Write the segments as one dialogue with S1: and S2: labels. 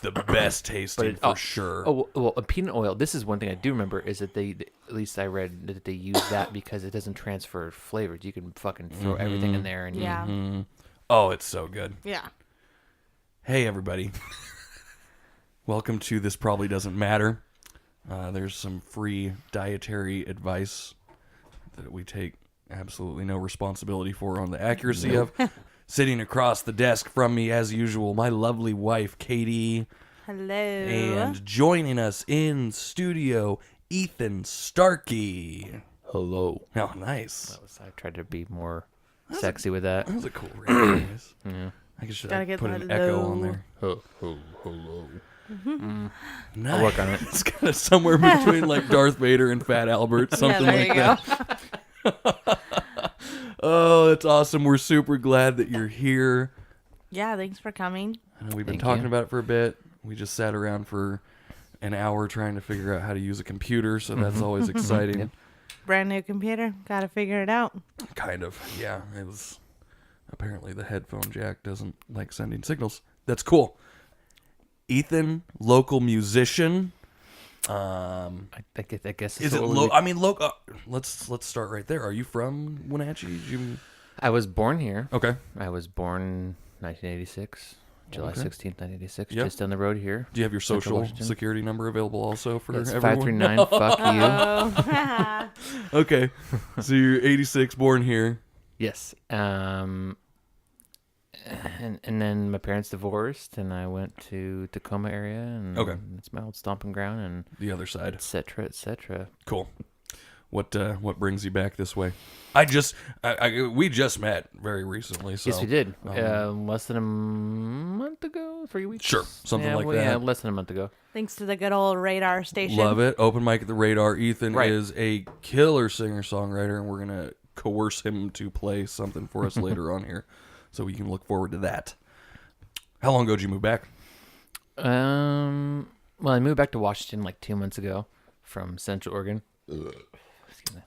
S1: the best tasting for sure.
S2: Oh, well, a peanut oil. This is one thing I do remember is that they, at least I read that they use that because it doesn't transfer flavors. You can fucking throw everything in there and
S3: Yeah.
S1: Oh, it's so good.
S3: Yeah.
S1: Hey, everybody. Welcome to This Probably Doesn't Matter. There's some free dietary advice that we take absolutely no responsibility for on the accuracy of. Sitting across the desk from me, as usual, my lovely wife, Katie.
S3: Hello.
S1: And joining us in studio, Ethan Starkey.
S2: Hello.
S1: Oh, nice.
S2: I tried to be more sexy with that.
S1: That was a cool radio voice.
S2: Yeah.
S1: I should
S3: Gotta get
S1: put
S3: that
S1: an echo
S3: low.
S1: on there.
S2: Hello.
S1: Nice.
S2: I'll work on it.
S1: It's kind of somewhere between like Darth Vader and Fat Albert, something
S3: yeah, there
S1: like
S3: you
S1: that.
S3: go.
S1: Oh, that's awesome. We're super glad that you're here.
S3: Yeah, thanks for coming.
S1: I know we've been
S2: Thank
S1: talking
S2: you.
S1: about it for a bit. We just sat around for an hour trying to figure out how to use a computer, so that's always exciting.
S2: Yep.
S3: Brand new computer. Gotta figure it out.
S1: Kind of, yeah. It was apparently the headphone jack doesn't like sending signals. That's cool. Ethan, local musician.
S2: I guess
S1: Is it local? I mean, local. Let's start right there. Are you from Wenatchee?
S2: I was born here.
S1: Okay.
S2: I was born 1986, July
S1: Okay.
S2: 16th, 1986,
S1: Yep.
S2: just down the road here.
S1: Do you have your
S2: Central
S1: social
S2: Washington.
S1: security number available also for
S2: It's
S1: everyone?
S2: 539. Fuck you.
S3: Oh.
S1: Okay. So you're 86, born here.
S2: Yes. And then my parents divorced, and I went to Tacoma area, and
S1: Okay.
S2: it's my old stomping ground, and
S1: The other side.
S2: et cetera, et cetera.
S1: Cool. What brings you back this way? We just met very recently. So
S2: Yes, we did. Less than a month ago, 3 weeks.
S1: Sure, something like that.
S2: Yeah, less than a month ago.
S3: Thanks to the good old radar station.
S1: Love it. Open mic at the Radar. Ethan
S2: Right.
S1: is a killer singer-songwriter, and we're gonna coerce him to play something for us later on here, so we can look forward to that. How long ago did you move back?
S2: Well, I moved back to Washington like 2 months ago from Central Oregon.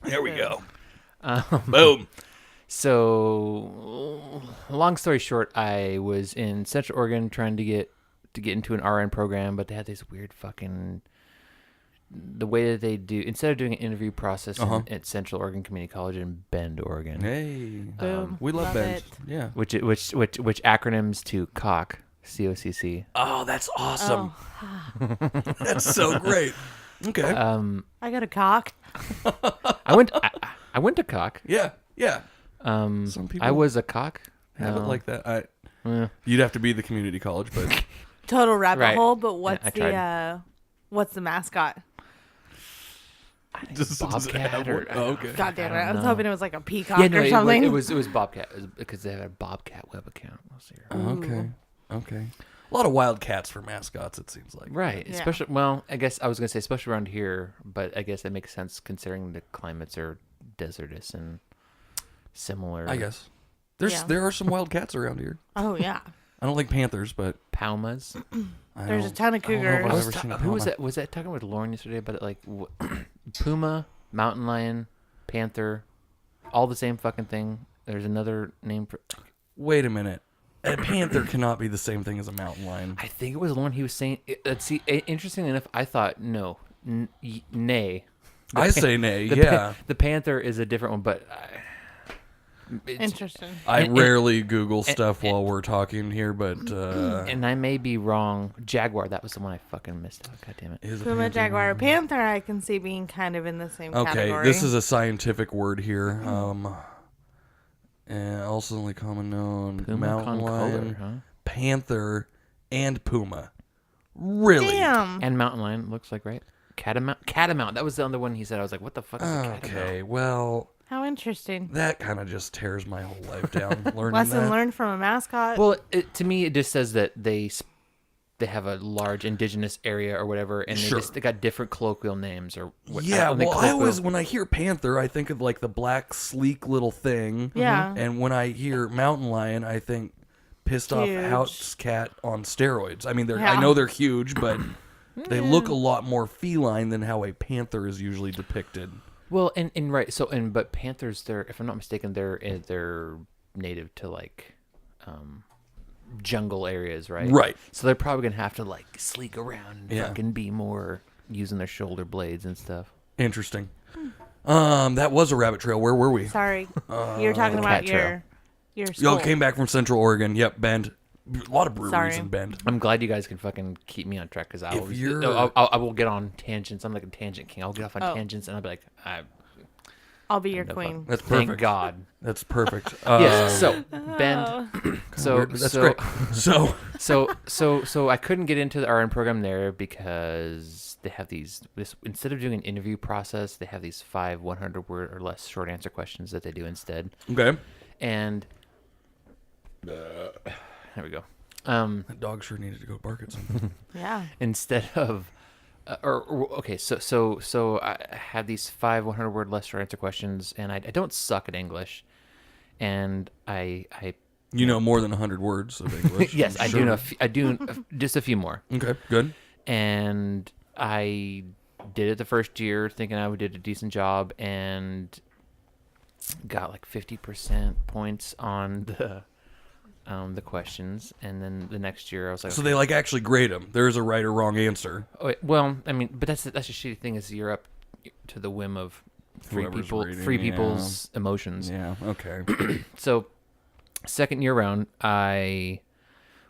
S1: There we go.
S2: Um,
S1: Boom.
S2: So, long story short, I was in Central Oregon trying to get into an RN program, but they had this weird fucking the way that they do instead of doing an interview process at Central Oregon Community College in Bend, Oregon,
S1: Hey,
S3: Boom.
S1: we love Bend.
S3: it.
S1: Yeah.
S2: which acronyms to COCC, COCC.
S1: Oh, that's awesome.
S3: Oh.
S1: That's so great. Okay.
S3: I got a cock.
S2: I went to COCC.
S1: Yeah. Yeah. Some people
S2: I was a cock.
S1: have it like that.
S2: Eh.
S1: You'd have to be the community college, but
S3: Total rabbit
S2: Right.
S3: hole, but what's
S2: I tried.
S3: what's the mascot?
S2: I think
S1: Does it
S2: Bobcat
S1: have
S2: or
S1: one? Oh, okay.
S3: God damn it.
S2: I
S3: I
S2: don't
S3: was
S2: know.
S3: hoping it was like a peacock
S2: yeah, no,
S3: or something.
S2: it was Bobcat. It was because they had a Bobcat web account. Let's see here.
S1: Okay. Okay. A lot of wildcats for mascots, it seems like.
S2: Right,
S3: Yeah.
S2: especially well, I guess I was gonna say especially around here, but I guess that makes sense considering the climates are desertous and similar.
S1: I guess.
S3: Yeah.
S1: There are some wildcats around here.
S3: Oh, yeah.
S1: I don't like panthers, but
S2: Pumas.
S3: There's a ton of
S1: I don't know if
S3: cougars.
S1: I've
S2: I was
S1: ever seen a
S2: who was
S1: puma.
S2: that? Was that talking with Lauren yesterday about it? Like puma, mountain lion, panther, all the same fucking thing. There's another name for.
S1: Wait a minute. A panther cannot be the same thing as a mountain lion.
S2: I think it was Lauren. He was saying. Let's see. Interestingly enough, I thought no, nay.
S1: I say nay,
S2: The
S1: yeah.
S2: the panther is a different one, but it's,
S3: Interesting.
S1: I
S2: and-
S1: rarely Google stuff while we're talking here, but
S2: and I may be wrong. Jaguar, that was the one I fucking missed out. God damn it.
S1: is a
S3: Puma,
S1: panther-
S3: jaguar, panther, I can see being kind of in the same
S1: Okay,
S3: category.
S1: this is a scientific word here. And also only common known
S2: Puma
S1: mountain lion,
S2: concolor, huh?
S1: panther, and puma. Really?
S3: Damn.
S2: And mountain lion looks like right. Catamount. That was the other one he said. I was like, what the fuck is a catamount?
S1: Okay, well,
S3: How interesting.
S1: that kind of just tears my whole life down. Learning
S3: Lesson
S1: that.
S3: learned from a mascot.
S2: Well, to me, it just says that they have a large indigenous area or whatever, and
S1: Sure.
S2: they got different colloquial names or what.
S1: Yeah,
S2: don't think
S1: well, I
S2: colloquial-
S1: always, when I hear panther, I think of like the black, sleek little thing.
S3: Yeah.
S1: And when I hear mountain lion, I think pissed off
S3: Huge.
S1: house cat on steroids. I mean,
S3: Yeah.
S1: I know they're huge, but they look a lot more feline than how a panther is usually depicted.
S2: Well, and right. So but panthers, they're if I'm not mistaken, they're native to like jungle areas, right?
S1: Right.
S2: So they're probably gonna have to like sleek around and
S1: Yeah.
S2: fucking be more using their shoulder blades and stuff.
S1: Interesting. That was a rabbit trail. Where were we?
S3: Sorry. You're talking about
S2: cat trail.
S3: your
S1: Y'all
S3: school.
S1: came back from Central Oregon. Yep, Bend. A lot of breweries
S3: Sorry.
S1: in Bend.
S2: I'm glad you guys can fucking keep me on track because I
S1: If you're-
S2: I will get on tangents. I'm like a tangent king. I'll get off on tangents and I'll be like,
S3: I'll be your
S2: no
S3: queen.
S1: That's perfect.
S2: thank God.
S1: That's perfect.
S2: Yes. So Bend. So
S1: That's
S2: so,
S1: great.
S2: so I couldn't get into the RN program there because they have instead of doing an interview process, they have these 5 100-word or less short answer questions that they do instead.
S1: Okay.
S2: And there we go.
S1: That dog sure needed to go bark at something.
S3: Yeah.
S2: Instead of okay, so I have these 5 100-word less short answer questions, and I don't suck at English, and I
S1: You know more than 100 words of English.
S2: yes, I do
S1: Sure.
S2: know I do just a few more.
S1: Okay, good.
S2: And I did it the first year thinking I did a decent job and got like 50% points on the questions, and then the next year I was like,
S1: So they like actually grade them. There is a right or wrong answer.
S2: oh, wait, well, I mean, but that's the shitty thing is you're up to the whim of
S1: Whoever's reading,
S2: free
S1: yeah.
S2: people's emotions.
S1: Yeah, okay.
S2: So second year round, I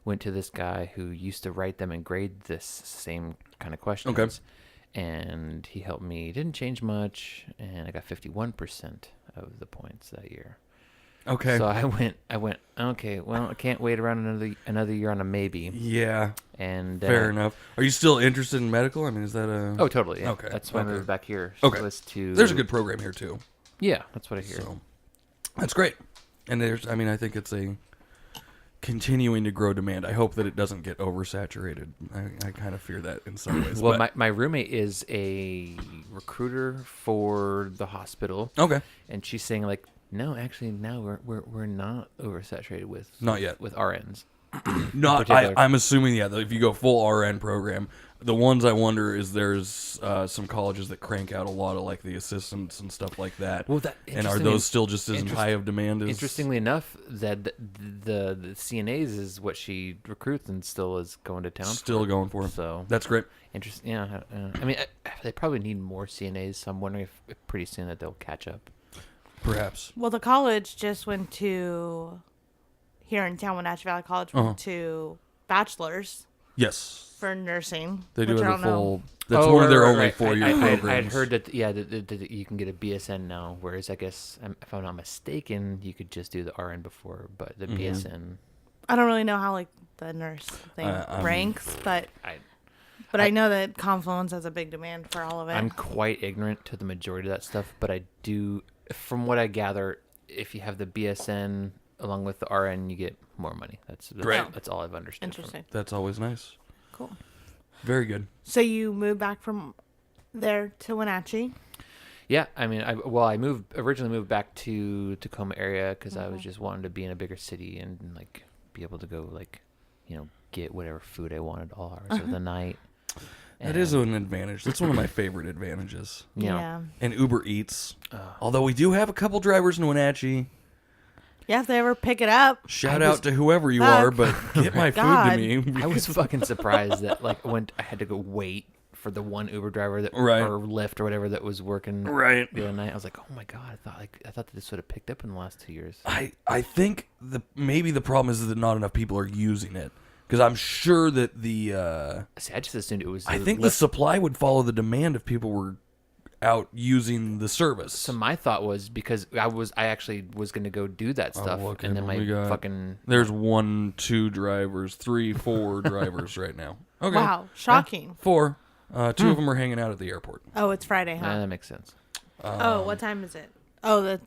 S2: went to this guy who used to write them and grade this same kind of questions.
S1: Okay.
S2: And he helped me. Didn't change much, and I got 51% of the points that year.
S1: Okay.
S2: So I went. Okay, well, I can't wait around another year on a maybe.
S1: Yeah,
S2: And
S1: fair enough. Are you still interested in medical? I mean, is that a...
S2: Oh, totally. Yeah.
S1: Okay,
S2: That's why I
S1: okay.
S2: moved back here.
S1: Okay.
S2: Was to.
S1: There's a good program here, too.
S2: Yeah, that's what I hear.
S1: So that's great. And I think it's a continuing to grow demand. I hope that it doesn't get oversaturated. I kind of fear that in some ways.
S2: Well,
S1: but...
S2: my roommate is a recruiter for the hospital,
S1: Okay.
S2: and she's saying like, no, actually, now we're not oversaturated with
S1: Not yet.
S2: with RNs.
S1: Not.
S2: particular.
S1: I'm assuming, yeah, that if you go full RN program, the ones I wonder is there's some colleges that crank out a lot of like the assistants and stuff like that.
S2: Well,
S1: and are those still just as high of demand as...
S2: Interestingly enough, that the CNAs is what she recruits and still is going to town.
S1: Still going for.
S2: So
S1: That's great.
S2: interesting. Yeah, I mean, they probably need more CNAs. So I'm wondering if pretty soon that they'll catch up.
S1: Perhaps.
S3: Well, the college just went to here in town. Wenatchee Valley College went to bachelor's
S1: Yes.
S3: for nursing.
S1: They do
S3: which I
S1: have a
S3: don't know.
S1: full... That's one of their only 4-year programs.
S2: I'd heard that, yeah, that you can get a BSN now, whereas I guess, if I'm not mistaken, you could just do the RN before, but the BSN...
S3: I don't really know how like the nurse thing ranks, but I know that Confluence has a big demand for all of it.
S2: I'm quite ignorant to the majority of that stuff, but I do, from what I gather, if you have the BSN along with the RN, you get more money. That's
S1: Great.
S2: That's all I've understood.
S3: Interesting.
S1: That's always nice.
S3: Cool.
S1: Very good.
S3: So you moved back from there to Wenatchee?
S2: Yeah, I mean, I originally moved back to Tacoma area because I was just wanting to be in a bigger city and like be able to go like, get whatever food I wanted all hours of the night.
S1: That is an advantage. That's one of my favorite advantages.
S3: Yeah.
S1: And Uber Eats. Although we do have a couple drivers in Wenatchee.
S3: Yeah, if they ever pick it up.
S1: Shout out to whoever you are, but get my food
S3: God.
S1: to me.
S2: I was fucking surprised that like I had to go wait for the one Uber driver that
S1: Right.
S2: or Lyft or whatever that was working
S1: Right.
S2: the other night. I was like, oh my God, I thought that this would have picked up in the last 2 years.
S1: I think maybe the problem is that not enough people are using it. Because I'm sure that
S2: See, I just assumed it was.
S1: I think the supply would follow the demand if people were out using the service.
S2: So my thought was because I actually was going to go do that stuff,
S1: look
S2: and
S1: at
S2: then
S1: what
S2: my
S1: we got.
S2: fucking
S1: There's 1, 2 drivers, 3, 4 drivers right now. Okay.
S3: Wow, shocking.
S1: 4. 2 of them are hanging out at the airport.
S3: Oh, it's Friday, huh?
S2: that makes sense.
S3: Oh, what time is it? Oh, the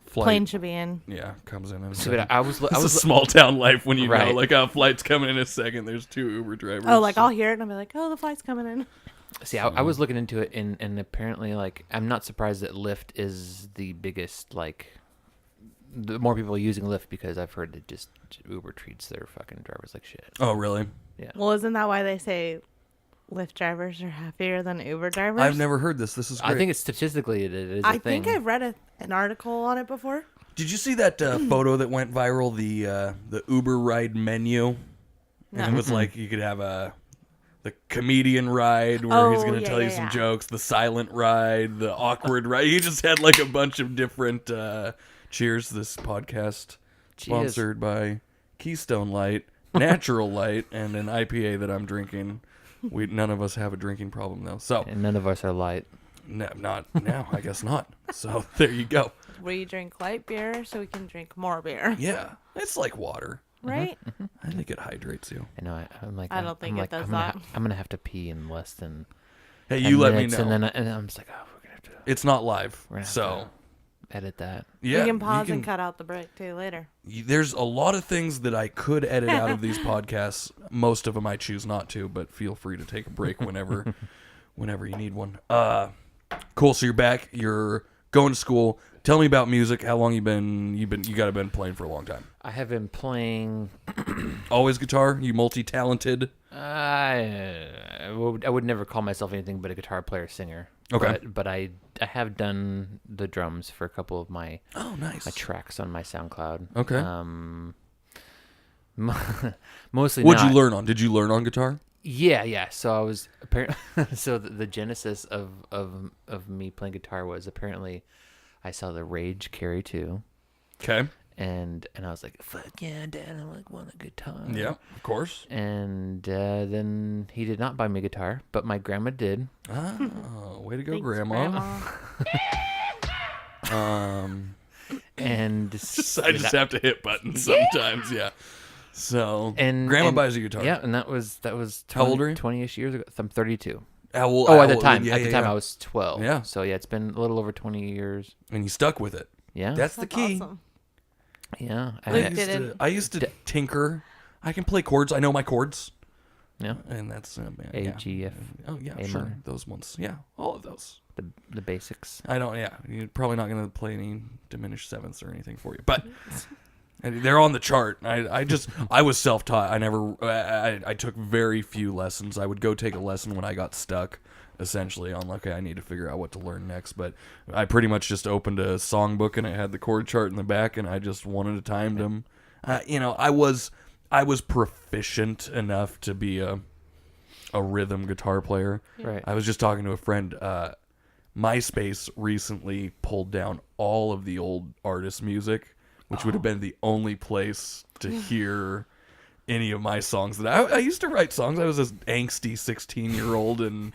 S1: Flight,
S3: plane should be in.
S1: yeah, comes in.
S2: So but I was
S1: It's a small town life when you know,
S2: Right.
S1: like, a flight's coming in a second. There's 2 Uber drivers.
S3: Oh, like I'll hear it and I'll be like, oh, the flight's coming in.
S2: See, I was looking into it, and apparently, like, I'm not surprised that Lyft is the biggest, like, the more people using Lyft because I've heard that just Uber treats their fucking drivers like shit.
S1: Oh, really?
S2: Yeah.
S3: Well, isn't that why they say Lyft drivers are happier than Uber drivers?
S1: I've never heard this. This is great.
S2: I think it's statistically it is a
S3: I
S2: thing.
S3: think I've read an article on it before.
S1: Did you see that photo that went viral? The Uber ride menu, and it was like you could have the comedian ride where he's going to tell you some jokes, the silent ride, the awkward ride. He just had like a bunch of different. Cheers! This podcast sponsored by Keystone Light, Natural Light, and an IPA that I'm drinking. None of us have a drinking problem though, so
S2: and none of us are light.
S1: No, not now. I guess not. So there you go.
S3: We drink light beer so we can drink more beer.
S1: Yeah, it's like water,
S3: right?
S1: I think it hydrates you.
S2: I know. I'm like.
S3: I don't think it does
S2: I'm
S3: that.
S2: I'm gonna have to pee in less than.
S1: Hey, you let me know.
S2: And then I'm just like, oh, we're gonna have to.
S1: It's not live,
S2: We're gonna have
S1: so
S2: to edit that.
S1: yeah.
S3: You can pause and cut out the break too later.
S1: There's a lot of things that I could edit out of these podcasts. Most of them I choose not to, but feel free to take a break whenever you need one. Cool. So you're back. You're going to school. Tell me about music. How long you gotta been playing for a long time.
S2: I have been playing.
S1: Always guitar. You multi-talented.
S2: I would never call myself anything but a guitar player singer.
S1: Okay.
S2: But I have done the drums for a couple of my
S1: nice
S2: my tracks on my SoundCloud.
S1: Okay.
S2: Mostly.
S1: What'd you learn on? Did you learn on guitar?
S2: Yeah. So I was apparently. So the genesis of me playing guitar was apparently I saw the Rage Carry 2.
S1: Okay.
S2: And I was like, fuck yeah, Dad, I want a guitar.
S1: Yeah, of course.
S2: And then he did not buy me a guitar, but my grandma did.
S1: Oh, way to go,
S3: Thanks,
S1: Grandma.
S2: And
S1: I just have to hit buttons sometimes, yeah. So, Grandma buys you a guitar.
S2: Yeah, and that was 20,
S1: How old are you?
S2: 20-ish years ago. I'm 32.
S1: At
S2: the time. At the time, I was 12.
S1: Yeah.
S2: So, yeah, it's been a little over 20 years.
S1: And you stuck with it.
S2: Yeah.
S1: That's the key.
S3: Awesome.
S2: Yeah.
S1: I used to tinker. I can play chords. I know my chords.
S2: Yeah.
S1: And that's
S2: A, G, F.
S1: Oh yeah,
S2: A
S1: sure.
S2: minor.
S1: Those ones. Yeah, all of those.
S2: The basics.
S1: I don't. Yeah, you're probably not going to play any diminished sevenths or anything for you, but they're on the chart. I was self-taught. I took very few lessons. I would go take a lesson when I got stuck. Essentially, on okay, I need to figure out what to learn next. But I pretty much just opened a songbook and it had the chord chart in the back, and I just one at a time them. I was proficient enough to be a rhythm guitar player.
S2: Right.
S1: I was just talking to a friend. MySpace recently pulled down all of the old artist music, which would have been the only place to hear any of my songs. That I used to write songs. I was this angsty 16-year-old and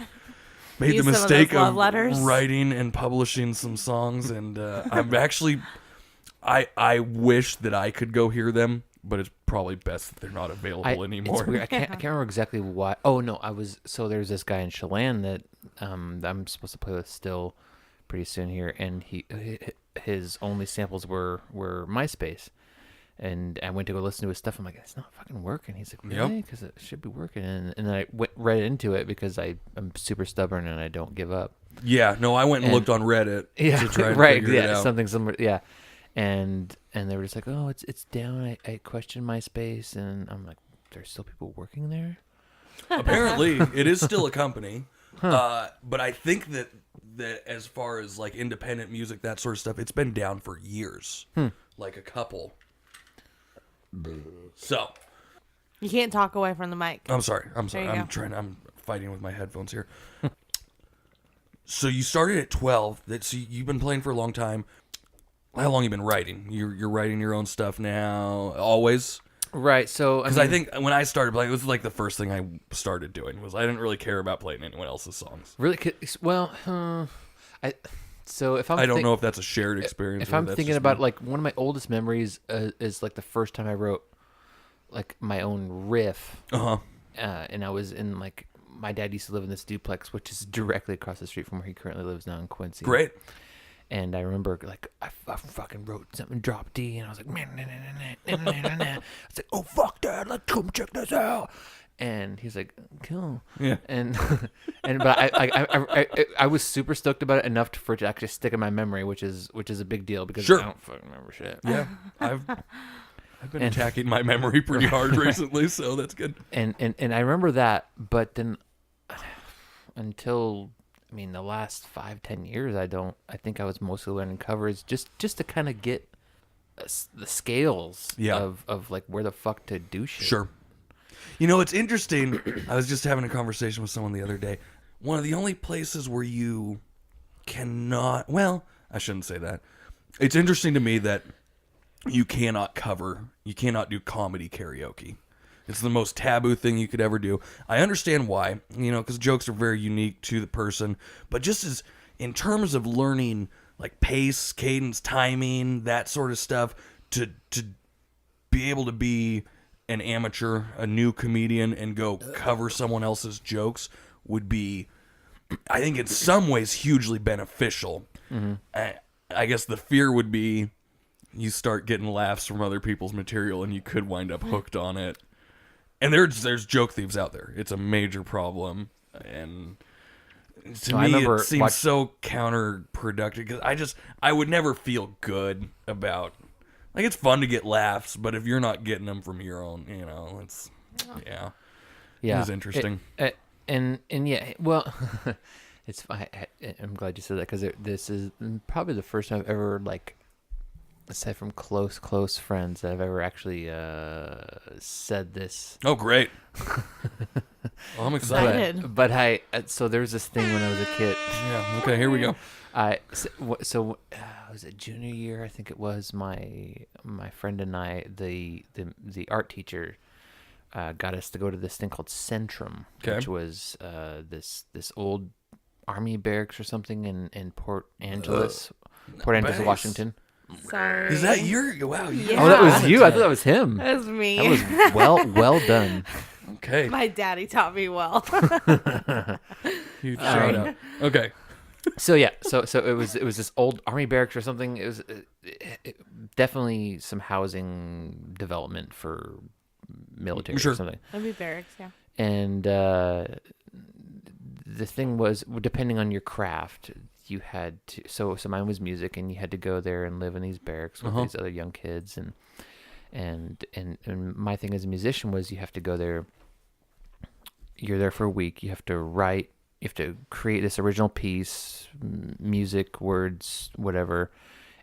S1: made the mistake of writing and publishing some songs. And I'm actually, I wish that I could go hear them, but it's probably best that they're not available anymore.
S2: It's weird. I can't remember exactly why. Oh no, there's this guy in Chelan that I'm supposed to play with still pretty soon here, and his only samples were MySpace. And I went to go listen to his stuff. I'm like, it's not fucking working. He's like, really? Because it should be working. And then I went right into it because I'm super stubborn and I don't give up.
S1: Yeah, no, I went and looked on Reddit to try and
S2: right,
S1: figure it out.
S2: Something similar. Yeah, and they were just like, oh, it's down. I questioned MySpace, and I'm like, there's still people working there.
S1: Apparently, it is still a company, but I think that as far as like independent music, that sort of stuff, it's been down for years, like a couple. So,
S3: you can't talk away from the mic.
S1: I'm sorry. I'm fighting with my headphones here. So you started at 12. So you've been playing for a long time. How long have you been writing? You're writing your own stuff now, always?
S2: Right. So
S1: because I think when I started playing, it was like the first thing I started doing was I didn't really care about playing anyone else's songs.
S2: Really? Well, So if I'm
S1: I don't know if that's a shared experience.
S2: If I'm thinking about like one of my oldest memories is like the first time I wrote like my own riff. And I was in like my dad used to live in this duplex, which is directly across the street from where he currently lives now in Quincy.
S1: Great.
S2: And I remember like I fucking wrote something drop D, and I was like, I was like, oh fuck Dad, let's come check this out. And he's like, cool.
S1: Yeah.
S2: And but I was super stoked about it enough for it to actually stick in my memory, which is a big deal because I don't fucking remember shit.
S1: Yeah. I've been attacking my memory pretty hard recently, so that's good.
S2: And I remember that, but then until the last 5-10 years, I think I was mostly learning covers just to kind of get the scales
S1: Yeah.
S2: of like where the fuck to do shit.
S1: Sure. You know, it's interesting. I was just having a conversation with someone the other day. One of the only places where you cannot, well, I shouldn't say that. It's interesting to me that you cannot do comedy karaoke. It's the most taboo thing you could ever do. I understand why, because jokes are very unique to the person, but just as in terms of learning like pace, cadence, timing, that sort of stuff, to be able to be an amateur, a new comedian, and go cover someone else's jokes would be, I think in some ways, hugely beneficial. Mm-hmm. I guess the fear would be you start getting laughs from other people's material and you could wind up hooked on it. And there's joke thieves out there. It's a major problem. And to me, it seems so counterproductive because I would never feel good about, like, it's fun to get laughs, but if you're not getting them from your own, it's, yeah. It was interesting.
S2: And yeah, well, it's I'm glad you said that because this is probably the first time I've ever, like, aside from close friends, that I've ever actually said this.
S1: Oh, great. Well, I'm excited.
S2: But so there was this thing when I was a kid.
S1: Yeah, okay, here we go.
S2: So was it junior year? I think it was. My friend and I, the art teacher, got us to go to this thing called Centrum, which was this old army barracks or something in Port Angeles, Washington.
S3: Sorry.
S1: Is that wow?
S3: Yeah.
S2: Oh, that was you. I thought that was him.
S3: That was me.
S2: That was well done.
S1: Okay.
S3: My daddy taught me well.
S1: Huge shout out. Okay.
S2: So yeah, so it was this old army barracks or something. It was definitely some housing development for military or something.
S3: That'd be barracks, yeah.
S2: And the thing was, depending on your craft, you had to. So mine was music, and you had to go there and live in these barracks with these other young kids, and my thing as a musician was you have to go there. You're there for a week. You have to write. You have to create this original piece, music, words, whatever,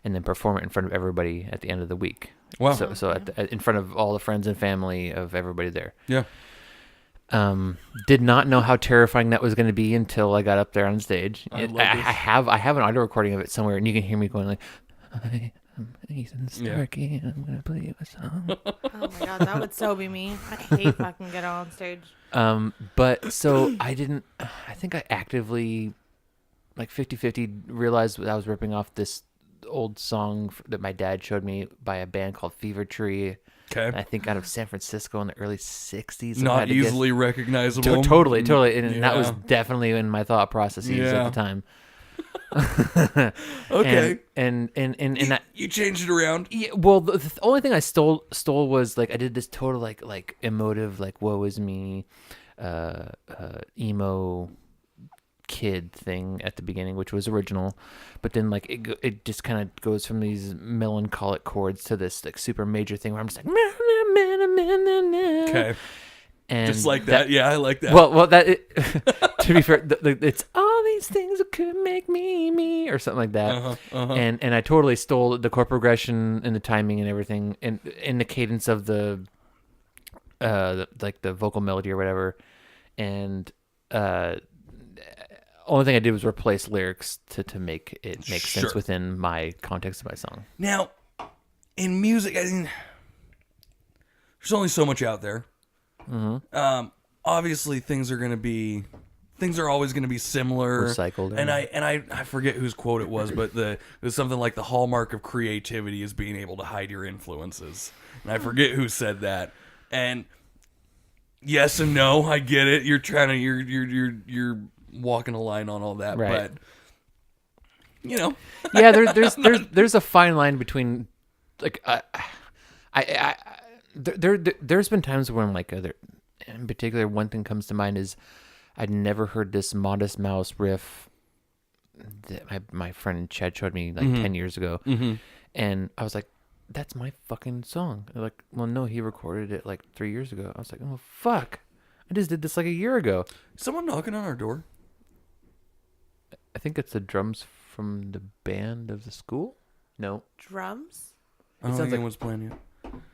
S2: and then perform it in front of everybody at the end of the week.
S1: Wow!
S2: So in front of all the friends and family of everybody there.
S1: Yeah.
S2: Did not know how terrifying that was going to be until I got up there on stage. I have an audio recording of it somewhere, and you can hear me going like, "Hi, I'm Ethan Starkey, and I'm going to play you a song."
S3: Oh my god, that would so be me. I hate fucking get on stage.
S2: But so I think I actively, like 50-50, realized that I was ripping off this old song that my dad showed me by a band called Fever Tree.
S1: Okay.
S2: I think out of San Francisco in the early 60s.
S1: Not easily recognizable.
S2: Totally. And that was definitely in my thought processes at the time.
S1: Okay.
S2: And
S1: you changed it around?
S2: Yeah, well, the only thing I stole was, like, I did this total like emotive, like, woe is me, emo kid thing at the beginning, which was original, but then, like, it just kind of goes from these melancholic chords to this, like, super major thing where I'm just like,
S1: okay,
S2: and
S1: just like that. Yeah, I like that.
S2: Well, to be fair, it's all these things that could make me, or something like that. And I totally stole the chord progression and the timing and everything, and in the cadence of the like the vocal melody or whatever, and only thing I did was replace lyrics to make it make sense within my context of my song.
S1: Now, in music, I mean, there's only so much out there. Mm-hmm. Obviously, things are always going to be similar,
S2: recycled.
S1: And I forget whose quote it was, but it was something like the hallmark of creativity is being able to hide your influences. And I forget who said that. And yes and no, I get it. You're trying to you're walking a line on all that,
S2: right.
S1: But
S2: yeah, there's a fine line between, like, there's been times where I'm like, in particular, one thing comes to mind is I'd never heard this Modest Mouse riff that my friend Chad showed me like 10 years ago, and I was like, that's my fucking song. They're like, well, no, he recorded it like 3 years ago. I was like, oh fuck, I just did this like a year ago.
S1: Someone knocking on our door?
S2: I think it's the drums from the band of the school. No
S3: drums.
S1: I don't think anyone's playing yet.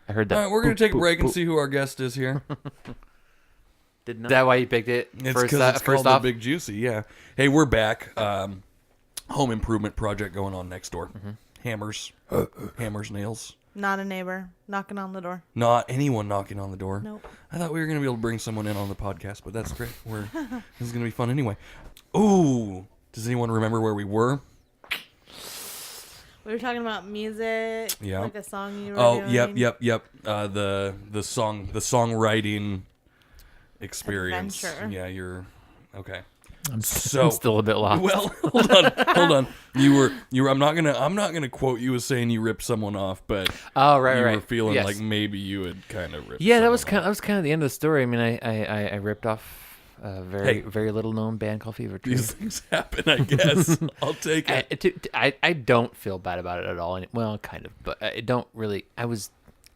S2: I heard that.
S1: All right, we're going to take a break and see who our guest is here.
S2: Is that why you picked it?
S1: It's because it's called The Big Juicy, yeah. Hey, we're back. Home improvement project going on next door. Hammers, nails.
S3: Not a neighbor knocking on the door.
S1: Not anyone knocking on the door.
S3: Nope.
S1: I thought we were going to be able to bring someone in on the podcast, but that's great. This is going to be fun anyway. Ooh, does anyone remember where we were?
S3: We were talking about music.
S1: Yeah.
S3: Like a song you were doing.
S1: Yep. The songwriting experience.
S3: Adventure.
S1: Yeah, you're okay.
S2: I'm still a bit lost.
S1: Well, hold on. You were. I'm not gonna quote you as saying you ripped someone off, but you were feeling like maybe you had kind of ripped.
S2: Yeah, that was kind of the end of the story. I mean, I ripped off a very little known band called Fever Tree.
S1: These things happen, I guess. I'll take it.
S2: I don't feel bad about it at all. Well, kind of, but I don't really.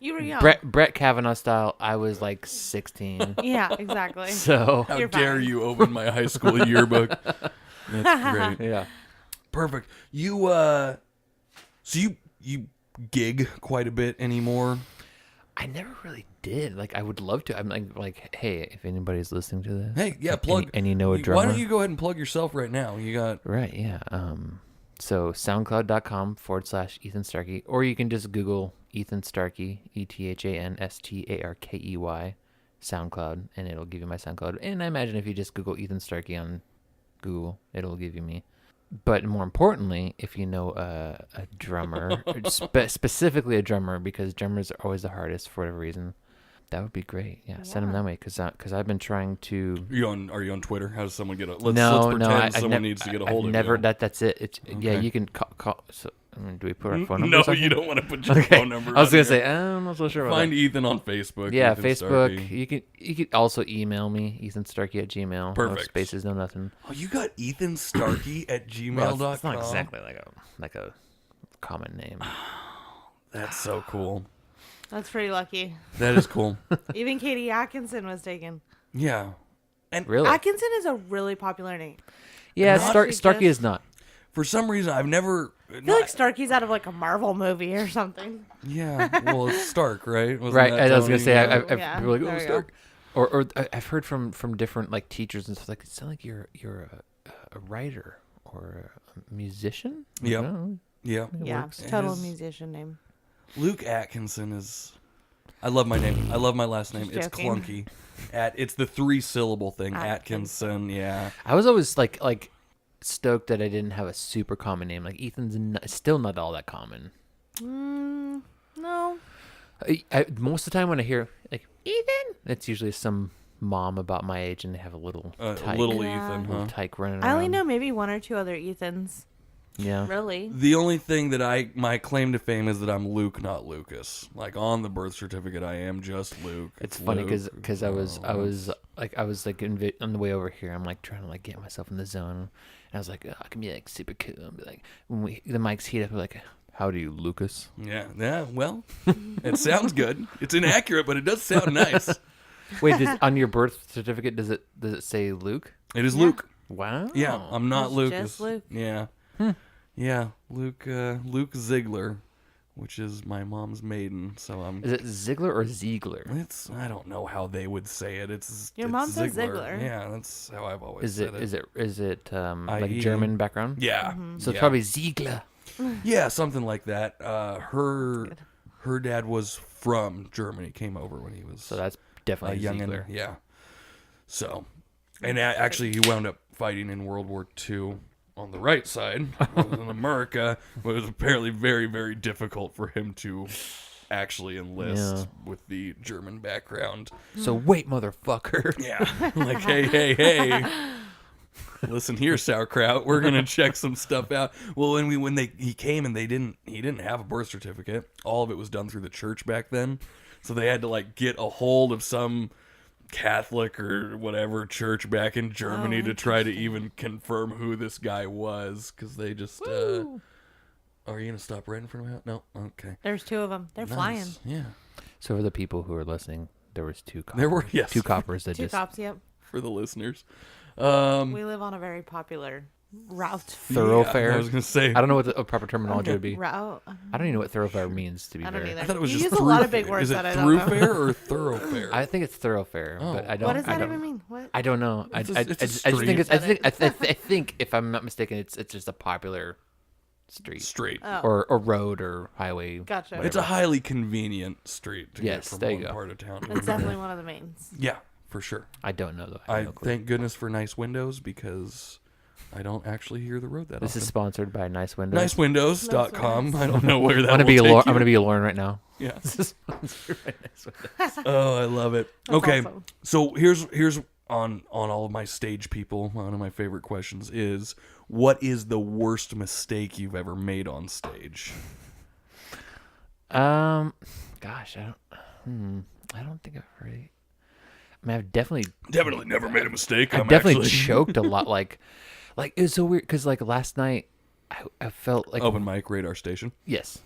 S3: You were young.
S2: Brett Kavanaugh style. I was like 16.
S3: Yeah, exactly.
S2: So
S1: how dare you open my high school yearbook? That's great.
S2: Yeah,
S1: perfect. You so you gig quite a bit anymore?
S2: I never really did. Like, I would love to. I'm like, hey, if anybody's listening to this,
S1: hey, yeah, plug.
S2: And you know a drummer.
S1: Why don't you go ahead and plug yourself right now? You got
S2: right, yeah. So SoundCloud.com/Ethan Starkey, or you can just Google Ethan Starkey, EthanStarkey, SoundCloud, and it'll give you my SoundCloud. And I imagine if you just Google Ethan Starkey on Google, it'll give you me. But more importantly, if you know a drummer, specifically a drummer, because drummers are always the hardest for whatever reason, that would be great. Yeah, send them that way, because I've been trying to.
S1: Are you on Twitter? How does someone get a? Let's pretend someone needs to get a hold of you.
S2: That's it. Okay. Yeah, you can call. So, do we put our phone number?
S1: No, you don't want to put your phone number.
S2: I was gonna say I'm not so sure about
S1: Find
S2: that.
S1: Ethan on Facebook.
S2: Yeah,
S1: Ethan
S2: Facebook.
S1: Starkey.
S2: You can also email me, EthanStarkey@gmail.com.
S1: Perfect.
S2: No spaces, no nothing.
S1: Oh, you got Ethan Starkey at gmail.com.
S2: Well, it's not exactly like a common name.
S1: That's so cool.
S3: That's pretty lucky.
S1: That is cool.
S3: Even Katie Atkinson was taken.
S1: Yeah. And
S2: really?
S3: Atkinson is a really popular name.
S2: Yeah, Starkey is not.
S1: For some reason, I've never.
S3: I feel like Starkey's out of like a Marvel movie or something.
S1: Yeah, well, it's Stark, right?
S2: Right. I was gonna say, I've
S3: Yeah,
S2: people are like,
S3: there
S2: oh,
S3: we
S2: Stark. Or I've heard from different like teachers and stuff like, it sounds like you're a writer or a musician.
S1: Yep.
S3: Yeah, it's a total musician name.
S1: Luke Atkinson is. I love my name. I love my last name. It's clunky. It's the 3-syllable thing. Atkinson. Yeah.
S2: I was always like stoked that I didn't have a super common name. Like Ethan's still not all that common.
S3: No.
S2: Most of the time when I hear like Ethan, it's usually some mom about my age and they have a little tyke,
S1: Ethan, huh?
S2: Tyke running around.
S3: I only know maybe one or two other Ethans.
S2: Yeah.
S3: Really?
S1: The only thing that my claim to fame is that I'm Luke, not Lucas. Like on the birth certificate, I am just Luke.
S2: It's funny because I was on the way over here. I'm like trying to like get myself in the zone, and I was like, I can be like super cool. And be like, when the mics heat up, we're like, how do you, Lucas?
S1: Yeah. Well, it sounds good. It's inaccurate, but it does sound nice.
S2: Wait, on your birth certificate does it say Luke?
S1: It is Luke.
S2: Wow.
S1: Yeah, I'm not
S3: It's
S1: Lucas.
S3: just Luke.
S1: Yeah. Yeah, Luke Ziegler, which is my mom's maiden. So I'm.
S2: Is it Ziegler or Ziegler?
S1: I don't know how they would say it.
S3: Your mom says Ziegler.
S1: Yeah, that's how I've always said it.
S2: Is it like German background?
S1: Yeah.
S3: Mm-hmm.
S2: So it's probably Ziegler.
S1: Yeah, something like that. Her dad was from Germany. Came over when he was.
S2: So that's definitely
S1: young.
S2: Ziegler.
S1: Yeah. So, and actually, he wound up fighting in World War II. On the right side, in America, but it was apparently very, very difficult for him to actually enlist with the German background.
S2: So wait, motherfucker.
S1: Yeah, like hey, listen here, sauerkraut. We're gonna check some stuff out. Well, he came and he didn't have a birth certificate. All of it was done through the church back then, so they had to like get a hold of some Catholic or whatever church back in Germany to try to even confirm who this guy was, because they just are you gonna stop right in front of my house? No. Okay,
S3: There's two of them. They're flying.
S1: Yeah.
S2: So for the people who are listening, there was two coppers.
S1: There were
S2: two coppers that
S3: Two
S2: just
S3: cops, yep.
S1: for the listeners.
S3: We live on a very popular
S2: thoroughfare.
S1: Yeah, I was gonna say.
S2: I don't know what the proper terminology would be.
S3: Route.
S2: I don't even know what thoroughfare means, to be
S3: I don't
S2: fair.
S3: either.
S1: I thought it was
S3: You
S1: just
S3: use a lot of big words
S1: Is
S3: that I
S1: it
S3: don't know.
S1: thoroughfare or thoroughfare?
S2: I think it's thoroughfare, but I don't.
S3: What does
S2: I
S3: that
S2: don't,
S3: even mean? What?
S2: I don't know.
S1: It's a
S2: I just
S1: street.
S2: think it's. I think if I'm not mistaken, it's just a popular street.
S1: Street.
S3: Oh.
S2: Or road or highway.
S3: Gotcha.
S2: whatever.
S1: It's a highly convenient street to
S2: Yes,
S1: get from
S2: there you
S1: one
S2: go.
S1: part of town to
S3: It's
S1: another.
S3: definitely one of the mains.
S1: Yeah, for sure.
S2: I don't know though.
S1: I
S2: have no clue.
S1: thank goodness for nice windows because I don't actually hear the road that
S2: This
S1: often.
S2: is sponsored by Nice Windows.
S1: Nicewindows.com. I don't know where that
S2: I'm gonna
S1: will
S2: be
S1: take
S2: I'm
S1: you.
S2: gonna be Lauren right now.
S1: Yeah.
S2: This is sponsored by Nice Windows.
S1: Oh, I love it.
S3: That's
S1: Okay,
S3: awesome.
S1: so here's on all of my stage people. One of my favorite questions is, what is the worst mistake you've ever made on stage?
S2: Gosh, I don't think I've really. I mean, I've definitely
S1: Never made a mistake.
S2: I've definitely choked a lot. Like it was so weird because like last night, I felt like
S1: Open mic radar station.
S2: yes,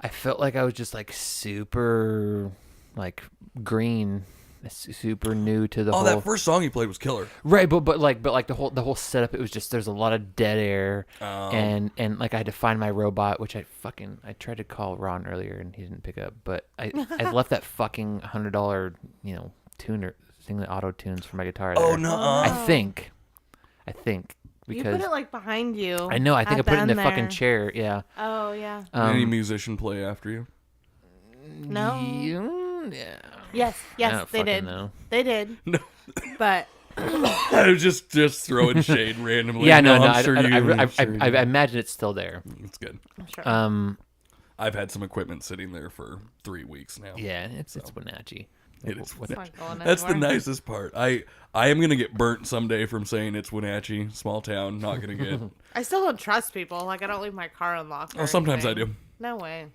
S2: I felt like I was just like super like green, super new to the
S1: Oh,
S2: whole.
S1: that first song you played was killer.
S2: Right, but like the whole setup, it was just there's a lot of dead air,
S1: Oh.
S2: and like I had to find my robot, which I tried to call Ron earlier and he didn't pick up, but I left that fucking $100 tuner thing that auto tunes for my guitar.
S1: Oh
S2: there.
S1: no!
S2: I think
S3: You
S2: because
S3: put it like behind you.
S2: I know I think I
S3: at
S2: put it in the
S3: end
S2: fucking
S3: there.
S2: chair. Yeah.
S3: Oh yeah.
S1: Any musician play after you?
S3: No.
S2: Yeah.
S3: Yes.
S2: I
S3: Yes,
S2: don't
S3: they
S2: fucking
S3: did.
S2: know.
S3: They did.
S1: No.
S3: But
S1: I was just throwing shade randomly.
S2: Yeah, no,
S1: I'm sure
S2: I imagine it's still there.
S1: It's good.
S3: I'm sure.
S1: I've had some equipment sitting there for 3 weeks now.
S2: Yeah, it's Wenatchee.
S1: It is
S3: It's
S1: Wenatchee.
S3: not going
S1: That's the
S3: anywhere.
S1: nicest part. I am gonna get burnt someday from saying it's Wenatchee, small town. Not gonna get.
S3: I still don't trust people. Like I don't leave my car unlocked.
S1: Oh, sometimes I
S3: anything.
S1: do.
S3: No way.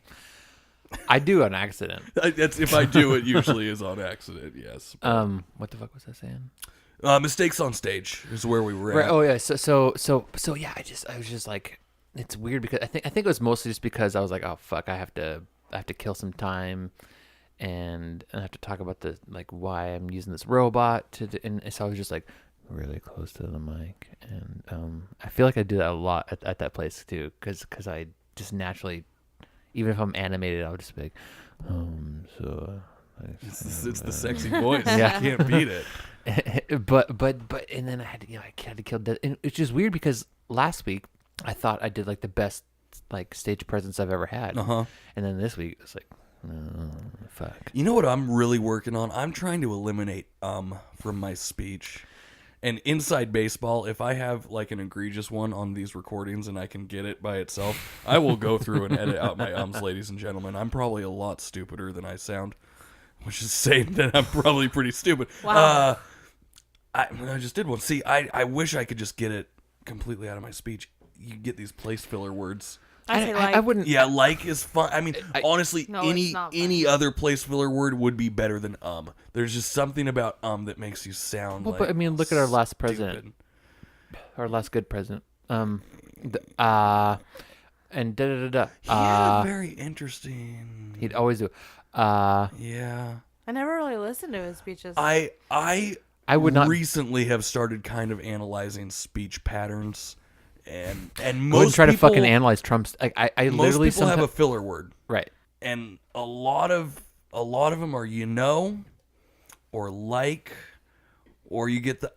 S2: I do on accident.
S1: That's if I do it. Usually is on accident. Yes.
S2: What the fuck was I saying?
S1: Mistakes on stage is where we were
S2: Right.
S1: at.
S2: Oh yeah. So yeah. I was just like, it's weird because I think it was mostly just because I was like, oh fuck, I have to kill some time, and I have to talk about the like why I'm using this robot and so I was just like really close to the mic, and I feel like I do that a lot at that place too, because I just naturally, even if I'm animated, I'll just be like, so.
S1: It's the sexy voice.
S2: Yeah.
S1: You can't beat it.
S2: but and then I had to kill dead, and it's just weird because last week I thought I did like the best like stage presence I've ever had,
S1: Uh-huh.
S2: and then this week it's like, oh, fuck.
S1: You know what I'm really working on? I'm trying to eliminate from my speech. And inside baseball, if I have like an egregious one on these recordings and I can get it by itself, I will go through and edit out my ladies and gentlemen. I'm probably a lot stupider than I sound, which is saying that I'm probably pretty stupid.
S3: Wow.
S1: I just did one. See, I wish I could just get it completely out of my speech. You get these place filler words.
S3: I say like.
S2: I wouldn't.
S1: Yeah, like is fun. I mean, honestly,
S3: No, it's not fun.
S1: any other place filler word would be better than There's just something about that makes you sound
S2: Well,
S1: like.
S2: but I mean, look at our last
S1: stupid.
S2: president, our last good president. And da da da da.
S1: He had a very interesting.
S2: He'd always do.
S1: Yeah.
S3: I never really listened to his speeches.
S1: I
S2: would not
S1: recently have started kind of analyzing speech patterns, and
S2: I
S1: most
S2: wouldn't try to
S1: people,
S2: fucking analyze Trump's. I
S1: most
S2: literally
S1: people have a
S2: sometimes
S1: filler word,
S2: right.
S1: and a lot of them are or like, or you get the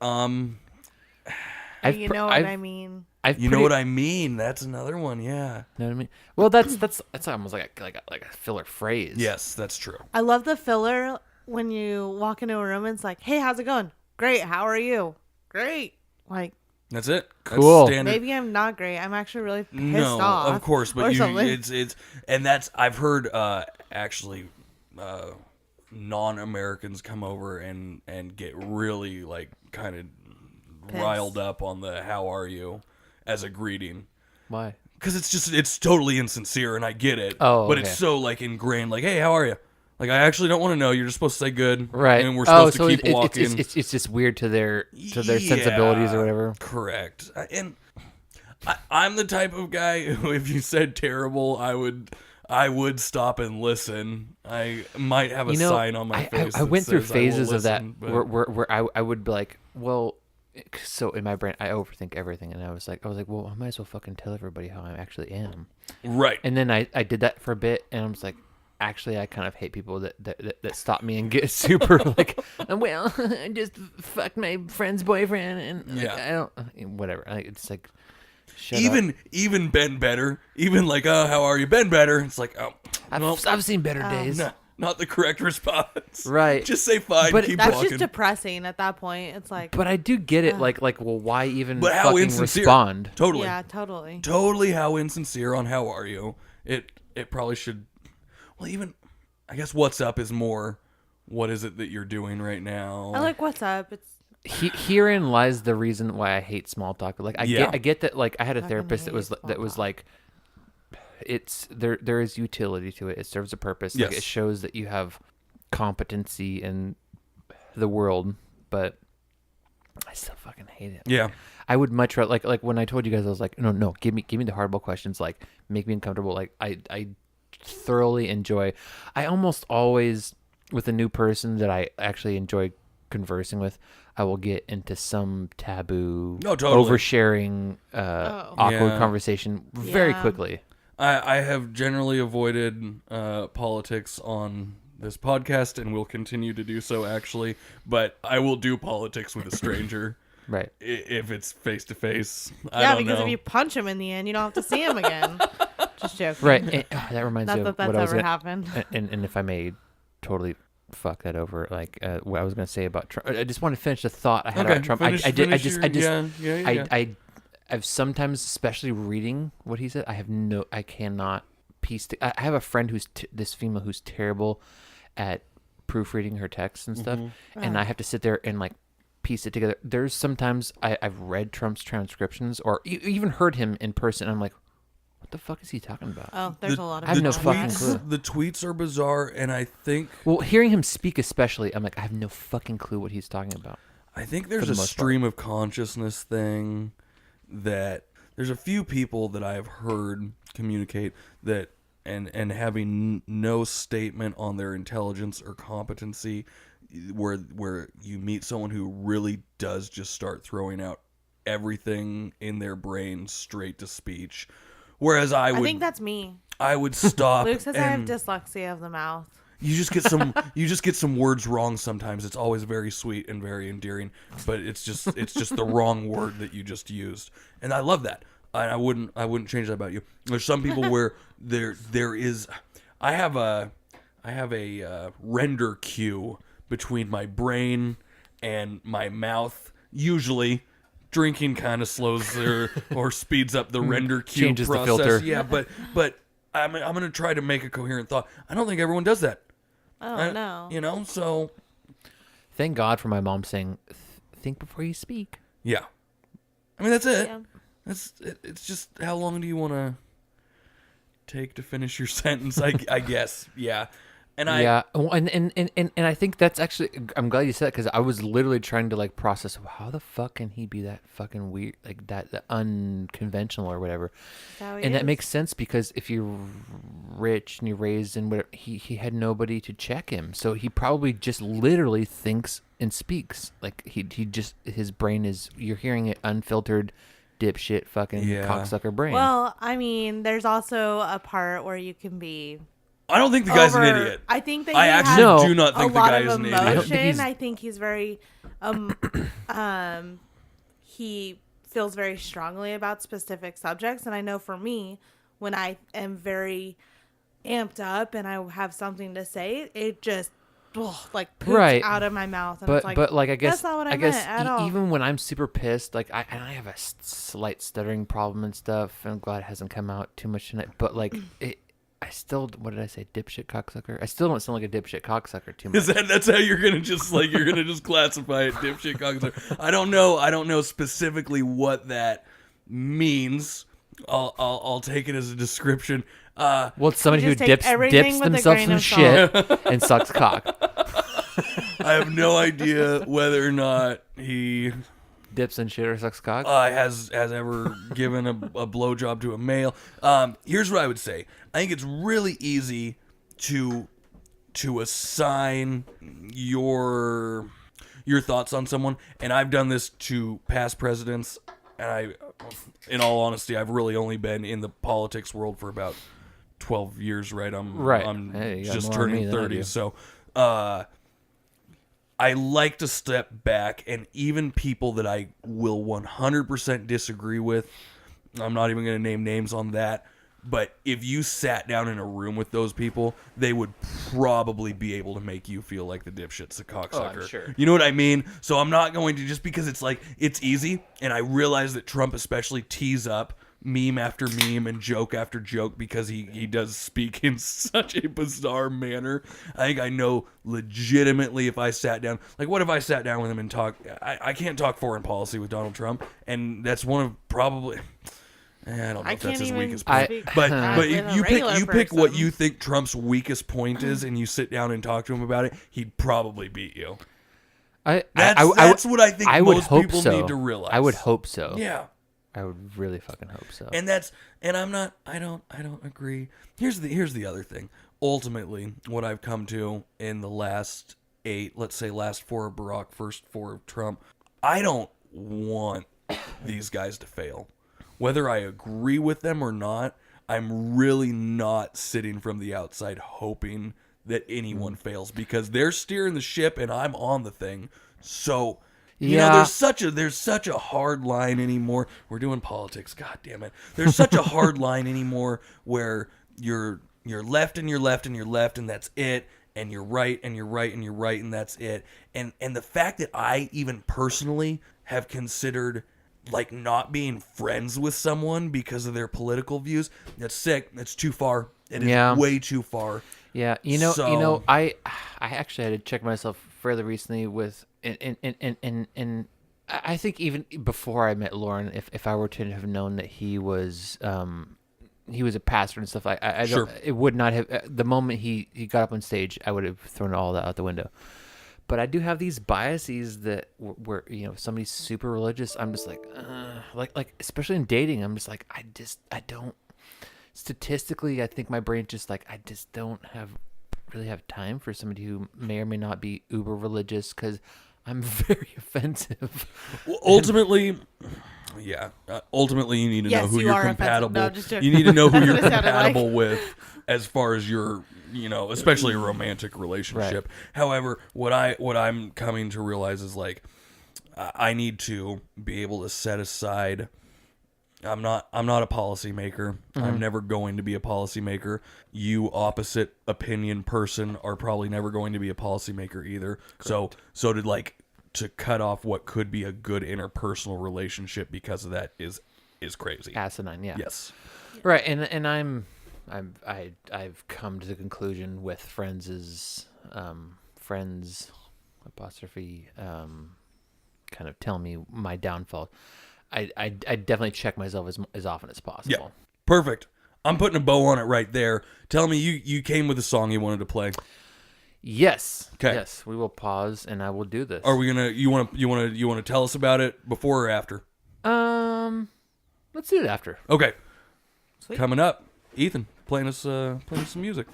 S3: you know what I mean.
S1: You know what I mean? That's another one. Yeah.
S2: Know what I mean? Well, that's almost like a filler phrase.
S1: Yes, that's true.
S3: I love the filler when you walk into a room and it's like, "Hey, how's it going? Great. How are you? Great." Like,
S1: That's it.
S2: Cool.
S1: That's standard.
S3: maybe I'm not great. I'm actually really pissed
S1: No,
S3: off.
S1: of course,
S3: or
S1: but
S3: something.
S1: it's and that's I've heard actually non-Americans come over and get really like kind of
S3: Pissed.
S1: riled up on the "how are you" as a greeting.
S2: Why?
S1: Because it's totally insincere, and I get it.
S2: Oh,
S1: but
S2: okay.
S1: it's so like ingrained. Like, hey, how are you? Like, I actually don't want to know. You're just supposed to say good,
S2: Right.
S1: And we're supposed to keep
S2: it-
S1: walking.
S2: It's just weird to their sensibilities or whatever.
S1: Correct. And I'm the type of guy who, if you said terrible, I would stop and listen. I might have a sign on my face.
S2: I went through
S1: that says, "I will
S2: phases of that
S1: listen," but-
S2: where I would be like, well, so in my brain I overthink everything, and I was like, well, I might as well fucking tell everybody how I actually am.
S1: Right.
S2: And then I did that for a bit, and I was like, actually, I kind of hate people that stop me and get super like, well, I just fucked my friend's boyfriend, and like, I don't, whatever. Like, it's like, shut up.
S1: Even been better. Even like, oh, how are you? Been better. It's like, oh,
S2: I've seen better days.
S1: No, not the correct response.
S2: Right.
S1: Just say fine.
S2: But
S1: keep
S3: that's
S1: walking.
S3: just depressing at that point. It's like,
S2: But I do get it. Like, well, why even
S1: But how
S2: fucking
S1: insincere.
S2: respond?
S1: Totally.
S3: yeah, totally.
S1: Totally how insincere on how are you. It probably should. Well, even I guess what's up is more. What is it that you're doing right now?
S3: I like what's up. It's
S2: Herein lies the reason why I hate small talk. Like I get that. Like I had a
S3: Fucking
S2: therapist
S3: hate
S2: that
S3: small
S2: was
S3: talk.
S2: like, it's there is utility to it. It serves a purpose. Like
S1: Yes.
S2: it shows that you have competency in the world, but I still fucking hate it.
S1: Yeah.
S2: I would much rather like when I told you guys, I was like, no, give me the hardball questions. Like make me uncomfortable. Like I thoroughly enjoy. I almost always with a new person that I actually enjoy conversing with, I will get into some taboo,
S1: totally.
S2: oversharing, awkward
S1: Yeah.
S2: conversation very
S3: Yeah.
S2: quickly.
S1: I have generally avoided politics on this podcast and will continue to do so, actually. But I will do politics with a stranger
S2: Right.
S1: if it's face to face.
S3: yeah, because if you punch him in the end, you don't have to see him again. Just joking.
S2: Right. And, that reminds
S3: Not
S2: me
S3: that
S2: of
S3: that's
S2: what I was
S3: ever
S2: gonna,
S3: happened.
S2: and if I may totally fuck that over, like what I was going to say about Trump. I just want to finish the thought I had about Trump. I've sometimes, especially reading what he said, I cannot piece. I have a friend who's this female who's terrible at proofreading her texts and stuff, and I have to sit there and like piece it together. There's sometimes I've read Trump's transcriptions or even heard him in person, and I'm like, what the fuck is he talking about?
S3: Oh, there's a lot of
S2: I have no
S3: people
S2: fucking
S3: like that.
S2: clue.
S1: The tweets are bizarre, and I think
S2: Well, hearing him speak especially, I'm like, I have no fucking clue what he's talking about.
S1: there's
S2: the
S1: a
S2: most
S1: stream of consciousness thing that there's a few people that I have heard communicate that and having no statement on their intelligence or competency, where you meet someone who really does just start throwing out everything in their brain straight to speech, whereas I
S3: think that's me.
S1: I would stop.
S3: Luke says I have
S1: and
S3: dyslexia of the mouth.
S1: you just get some words wrong sometimes. It's always very sweet and very endearing, but it's just the wrong word that you just used, and I love that. I wouldn't change that about you. There's some people where there is. I have a render queue between my brain and my mouth. Usually, drinking kind of slows or speeds up the render queue
S2: Changes the
S1: process.
S2: filter.
S1: Yeah, but I'm gonna try to make a coherent thought. I don't think everyone does that.
S3: Oh, no.
S1: You know, so
S2: Thank God for my mom saying, think before you speak.
S1: yeah. I mean, that's it.
S3: Yeah.
S1: It's just how long do you want to take to finish your sentence? I guess. Yeah. And
S2: and I think that's actually, I'm glad you said that because I was literally trying to like process how the fuck can he be that fucking weird, like that unconventional or whatever. That makes sense because if you're rich and you're raised in whatever, he had nobody to check him, so he probably just literally thinks and speaks like he just, his brain is, you're hearing it unfiltered dipshit fucking cocksucker brain.
S3: Well, I mean, there's also a part where you can be.
S1: I don't think the guy's an idiot.
S3: I think that
S1: I
S3: he
S1: actually
S3: has
S1: do not think
S3: a
S1: the
S3: lot
S1: guy
S3: of
S1: is an
S3: emotion.
S1: idiot.
S3: I think he's very, he feels very strongly about specific subjects, and I know for me, when I am very amped up and I have something to say, it just like poops out of my mouth. And it's like,
S2: but like I guess
S3: that's not what I
S2: guess
S3: meant at all.
S2: even when I'm super pissed, like I have a slight stuttering problem and stuff. And I'm glad it hasn't come out too much tonight. But like I still, what did I say? Dipshit cocksucker? I still don't sound like a dipshit cocksucker too much.
S1: That's how you're gonna just classify it, dipshit cocksucker? I don't know specifically what that means. I'll take it as a description.
S2: Well, it's somebody who
S3: just take
S2: dips
S3: everything with a
S2: themselves
S3: grain
S2: in
S3: of
S2: shit and sucks cock.
S1: I have no idea whether or not he
S2: Dips in shit or sucks cock.
S1: has ever given a blowjob to a male. Here's what I would say. I think it's really easy to assign your your thoughts on someone, and I've done this to past presidents, and in all honesty, I've really only been in the politics world for about 12 years, right? I'm
S2: Hey, you got
S1: just
S2: more on me
S1: turning
S2: than I
S1: 30,
S2: do.
S1: so I like to step back, and even people that I will 100% disagree with, I'm not even going to name names on that, but if you sat down in a room with those people, they would probably be able to make you feel like the dipshit's a cocksucker.
S2: I'm sure.
S1: You know what I mean? So I'm not going to, just because it's like, it's easy, and I realize that Trump especially tees up meme after meme and joke after joke because he does speak in such a bizarre manner. I think I know legitimately if I sat down, like what if I sat down with him and talk, I can't talk foreign policy with Donald Trump, and that's one of probably, I don't know if that's his weakest point. But if you pick what you think Trump's weakest point is and you sit down and talk to him about it, he'd probably beat you. That's what I think most people need to realize.
S2: I would hope so.
S1: Yeah.
S2: I would really fucking hope so.
S1: And I don't agree. Here's the other thing. Ultimately, what I've come to in the last 8, let's say last 4 of Barack, first 4 of Trump, I don't want these guys to fail. Whether I agree with them or not, I'm really not sitting from the outside hoping that anyone fails, because they're steering the ship and I'm on the thing. So, you know, there's such a hard line anymore. We're doing politics, god damn it. There's such a hard line anymore where you're left and you're left and you're left and that's it, and you're right and you're right and you're right and that's it. And the fact that I even personally have considered like not being friends with someone because of their political views, that's sick. That's too far. It is way too far.
S2: Yeah, I actually had to check myself fairly recently with, and I think even before I met Lauren, if I were to have known that he was a pastor and stuff, I don't, it would not have, the moment he got up on stage, I would have thrown all that out the window. But I do have these biases that where if somebody's super religious, I'm just like especially in dating, I'm just like, I don't, statistically, I think my brain just like, I just don't really have time for somebody who may or may not be uber religious, because I'm very offensive.
S1: Well, ultimately, ultimately you need to know who you're compatible.
S3: No,
S1: you need to know who you're compatible with as far as your, especially a romantic relationship. Right. However, what I'm coming to realize is like, I need to be able to set aside. I'm not a policymaker. Mm-hmm. I'm never going to be a policymaker. You opposite opinion person are probably never going to be a policymaker either. Correct. So to cut off what could be a good interpersonal relationship because of that is crazy.
S2: Asinine, yeah.
S1: Yes.
S2: Right, and I've come to the conclusion with friends apostrophe kind of telling me my downfall. I definitely check myself as often as possible.
S1: Yeah, perfect. I'm putting a bow on it right there. Tell me, you came with a song you wanted to play.
S2: Yes.
S1: Okay.
S2: Yes, we will pause and I will do this.
S1: Are we gonna? You want to tell us about it before or after?
S2: Let's do it after.
S1: Okay.
S3: Sweet.
S1: Coming up, Ethan playing us some music.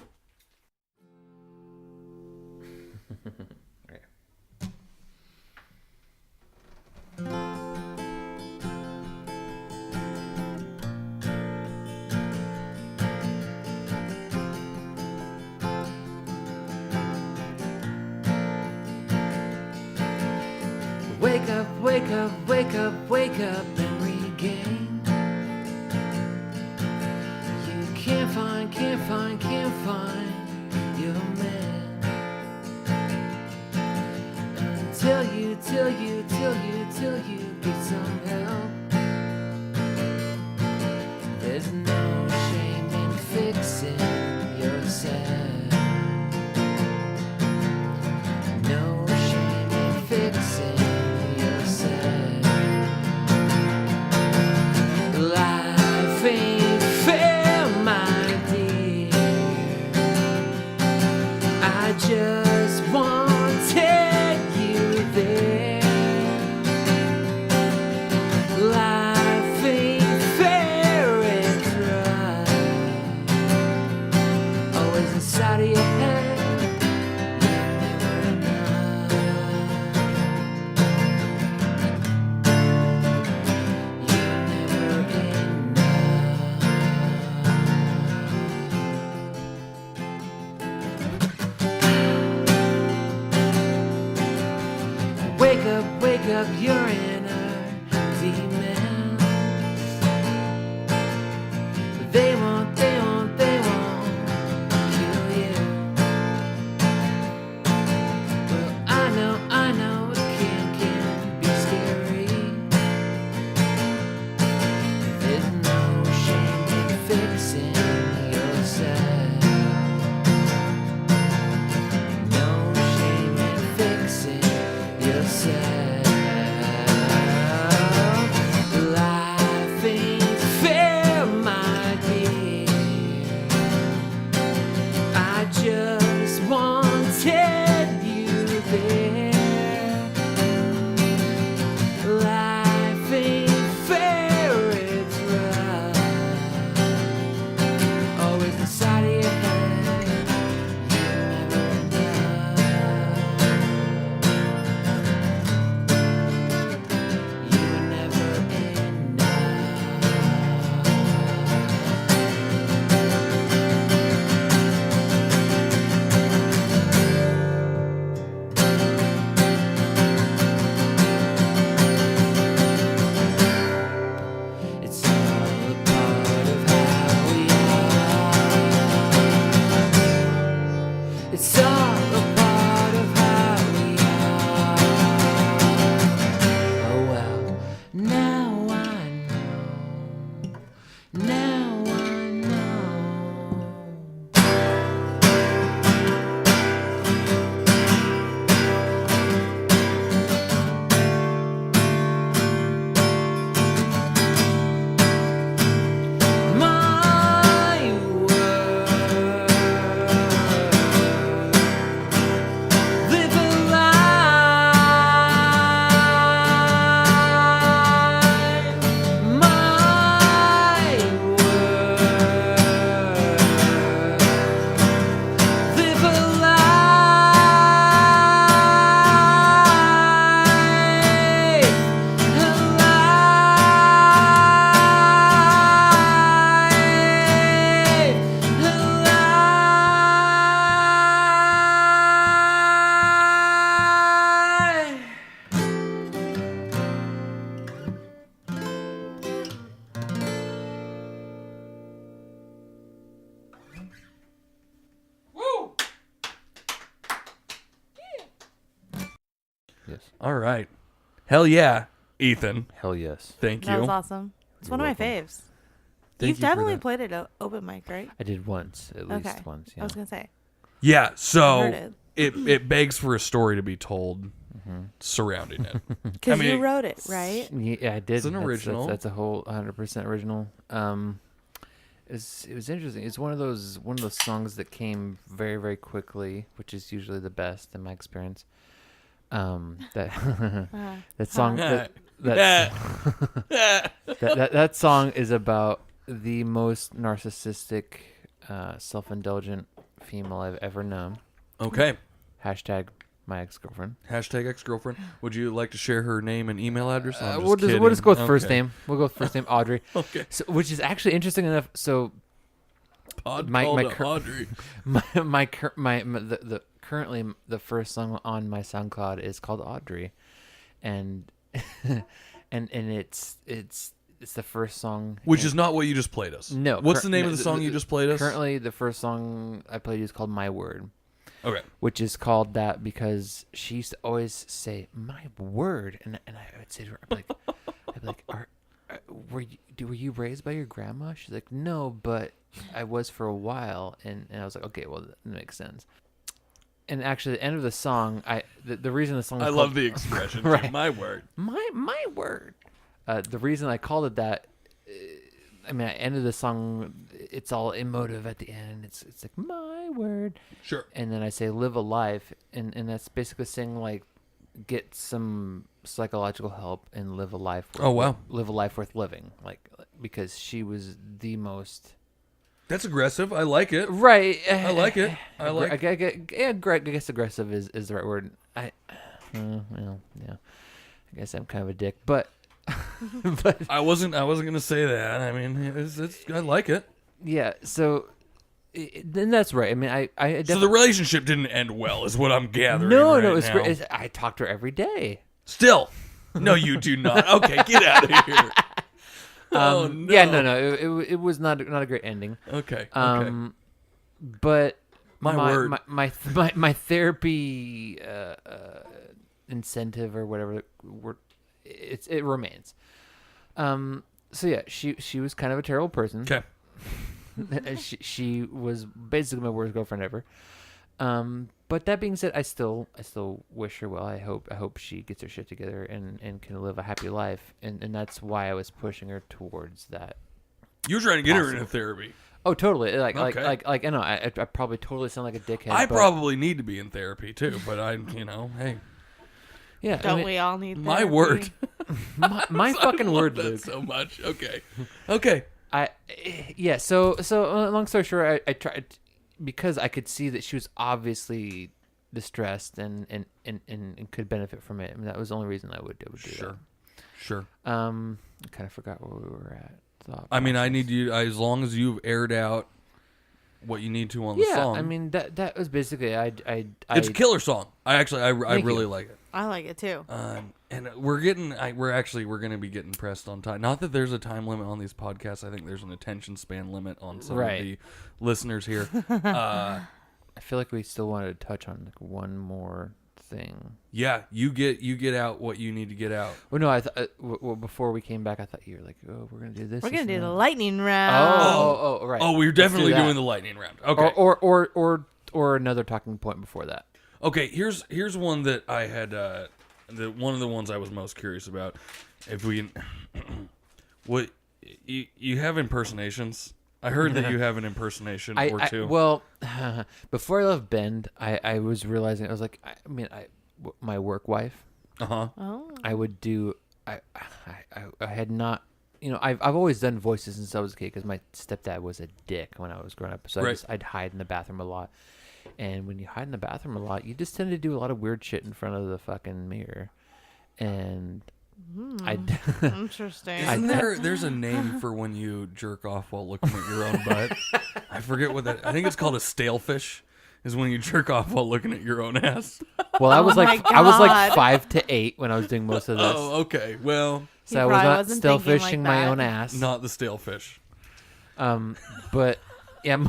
S2: Wake up, wake up, wake up, wake up and regain. You can't find your man until you get some help. There's no shame in fixing yourself. No shame in fixing. Life ain't fair, my dear. I just wanted you there. your inner demons. They won't kill you. Well, I know it can be scary. There's no shame in fixing yourself. No shame in fixing yourself. Life ain't fair, my dear. I just wanted you there. Life ain't fair, it's rough. Always inside of your head, you were never enough. It's all a part of how we are. It's all a part of how we are. Oh well, now I know. Now I know. My word. Live a life. My word. Live a life. Yes.
S1: All right. Hell yeah, Ethan.
S2: Hell yes.
S1: Thank
S3: That
S1: you.
S3: was awesome. It's one of my faves.
S1: Thank
S3: You've
S1: you for
S3: definitely
S1: that.
S3: played it open mic, right?
S2: I did once, at
S3: Okay.
S2: least once.
S3: I
S2: Yeah.
S3: was gonna say.
S1: Yeah,
S3: I
S1: so
S3: heard
S1: it begs for a story to be told surrounding it.
S3: because
S1: I mean,
S3: you wrote it, right?
S2: Yeah, I did.
S1: It's an original.
S2: That's a whole 100% original. It was interesting. It's one of those songs that came very, very quickly, which is usually the best in my experience. That that song that that song is about the most narcissistic, self-indulgent female I've ever known.
S1: Okay.
S2: Hashtag my ex-girlfriend.
S1: Hashtag ex-girlfriend. Would you like to share her name and email address? I'm
S2: We'll
S1: kidding.
S2: just go with first
S1: Okay.
S2: name. We'll go with first name, Audrey.
S1: Okay.
S2: So, which is actually interesting enough. So
S1: Pod
S2: My-
S1: called
S2: my
S1: to
S2: cur-
S1: Audrey.
S2: the currently the first song on my SoundCloud is called Audrey, and and it's the first song.
S1: Which is not what you just played us.
S2: No.
S1: What's the name of the song you just played us?
S2: Currently, the first song I played is called My Word.
S1: Okay.
S2: Which is called that because she used to always say my word, and I would say to her, I'd be like, were you raised by your grandma? She's like, no, but I was for a while, and I was like, okay, well that makes sense. And actually, the end of the song, the reason the song is
S1: I
S2: called,
S1: love the expression.
S2: Right.
S1: Right. My word.
S2: my word. The reason I called it that, I mean, I ended the song. It's all emotive at the end. It's like my word.
S1: Sure.
S2: And then I say live a life, and that's basically saying like get some psychological help and live a life.
S1: Oh, wow.
S2: Live a life worth living, like because she was the most.
S1: That's aggressive. I like it.
S2: Right.
S1: I like it. I like.
S2: I guess aggressive is the right word. Well, yeah. I guess I'm kind of a dick, but
S1: I wasn't gonna say that. I mean, I like it.
S2: yeah. So then that's right. I mean, I
S1: So
S2: definitely.
S1: the relationship didn't end well, is what I'm gathering.
S2: No,
S1: right
S2: it's
S1: now.
S2: great. I talk to her every day.
S1: Still. No, you do not. Okay, get out of here. Oh no.
S2: Yeah, no. It was not a great ending.
S1: Okay.
S2: But
S1: My word.
S2: my therapy incentive or whatever it remains. So yeah, she was kind of a terrible person.
S1: Okay.
S2: she was basically my worst girlfriend ever. But that being said, I still wish her well. I hope she gets her shit together and can live a happy life. And that's why I was pushing her towards that.
S1: You were trying to get her into therapy.
S2: Oh, totally. Like
S1: Okay.
S2: I know I probably totally sound like a dickhead.
S1: I
S2: but
S1: probably need to be in therapy too, but hey,
S2: yeah.
S3: Don't we all need
S1: my
S3: therapy?
S1: word.
S2: my fucking
S1: I love
S2: word,
S1: that
S2: Luke.
S1: so much. Okay.
S2: So long story short, I tried because I could see that she was obviously distressed and could benefit from it. I mean, that was the only reason I would do that.
S1: Sure.
S2: I kind of forgot where we were at.
S1: I mean, I need you as long as you've aired out what you need to on the song.
S2: I mean that was basically
S1: it's a killer song. I really like it.
S3: I like it too.
S1: And we're going to be getting pressed on time. Not that there's a time limit on these podcasts. I think there's an attention span limit on some of the listeners here.
S2: I feel like we still wanted to touch on like one more thing.
S1: Yeah, you get out what you need to get out.
S2: Well, no, I thought before we came back, I thought you were like, "Oh, we're gonna do this."
S3: We're gonna do
S2: and
S3: the
S2: that."
S3: lightning round.
S2: Oh, right.
S1: Oh, we're definitely doing the lightning round. Okay.
S2: Or another talking point before that.
S1: Okay, here's one that I had. One of the ones I was most curious about. If we can, what you have impersonations. I heard that you have an impersonation or two.
S2: Well, before I left Bend, I was realizing I was like, my work wife.
S3: Oh.
S2: I would do. I had not. I've always done voices since I was a kid because my stepdad was a dick when I was growing up. So I'd hide in the bathroom a lot. And when you hide in the bathroom a lot, you just tend to do a lot of weird shit in front of the fucking mirror. And
S3: Interesting.
S1: Isn't there's a name for when you jerk off while looking at your own butt? I forget what that. I think it's called a stalefish. Is when you jerk off while looking at your own ass.
S2: Well, I was
S3: my
S2: like
S3: God.
S2: 5 to 8 when I was doing most of this.
S1: Oh, okay. Well,
S2: So I was not still fishing my own ass.
S1: not the stalefish.
S2: But yeah.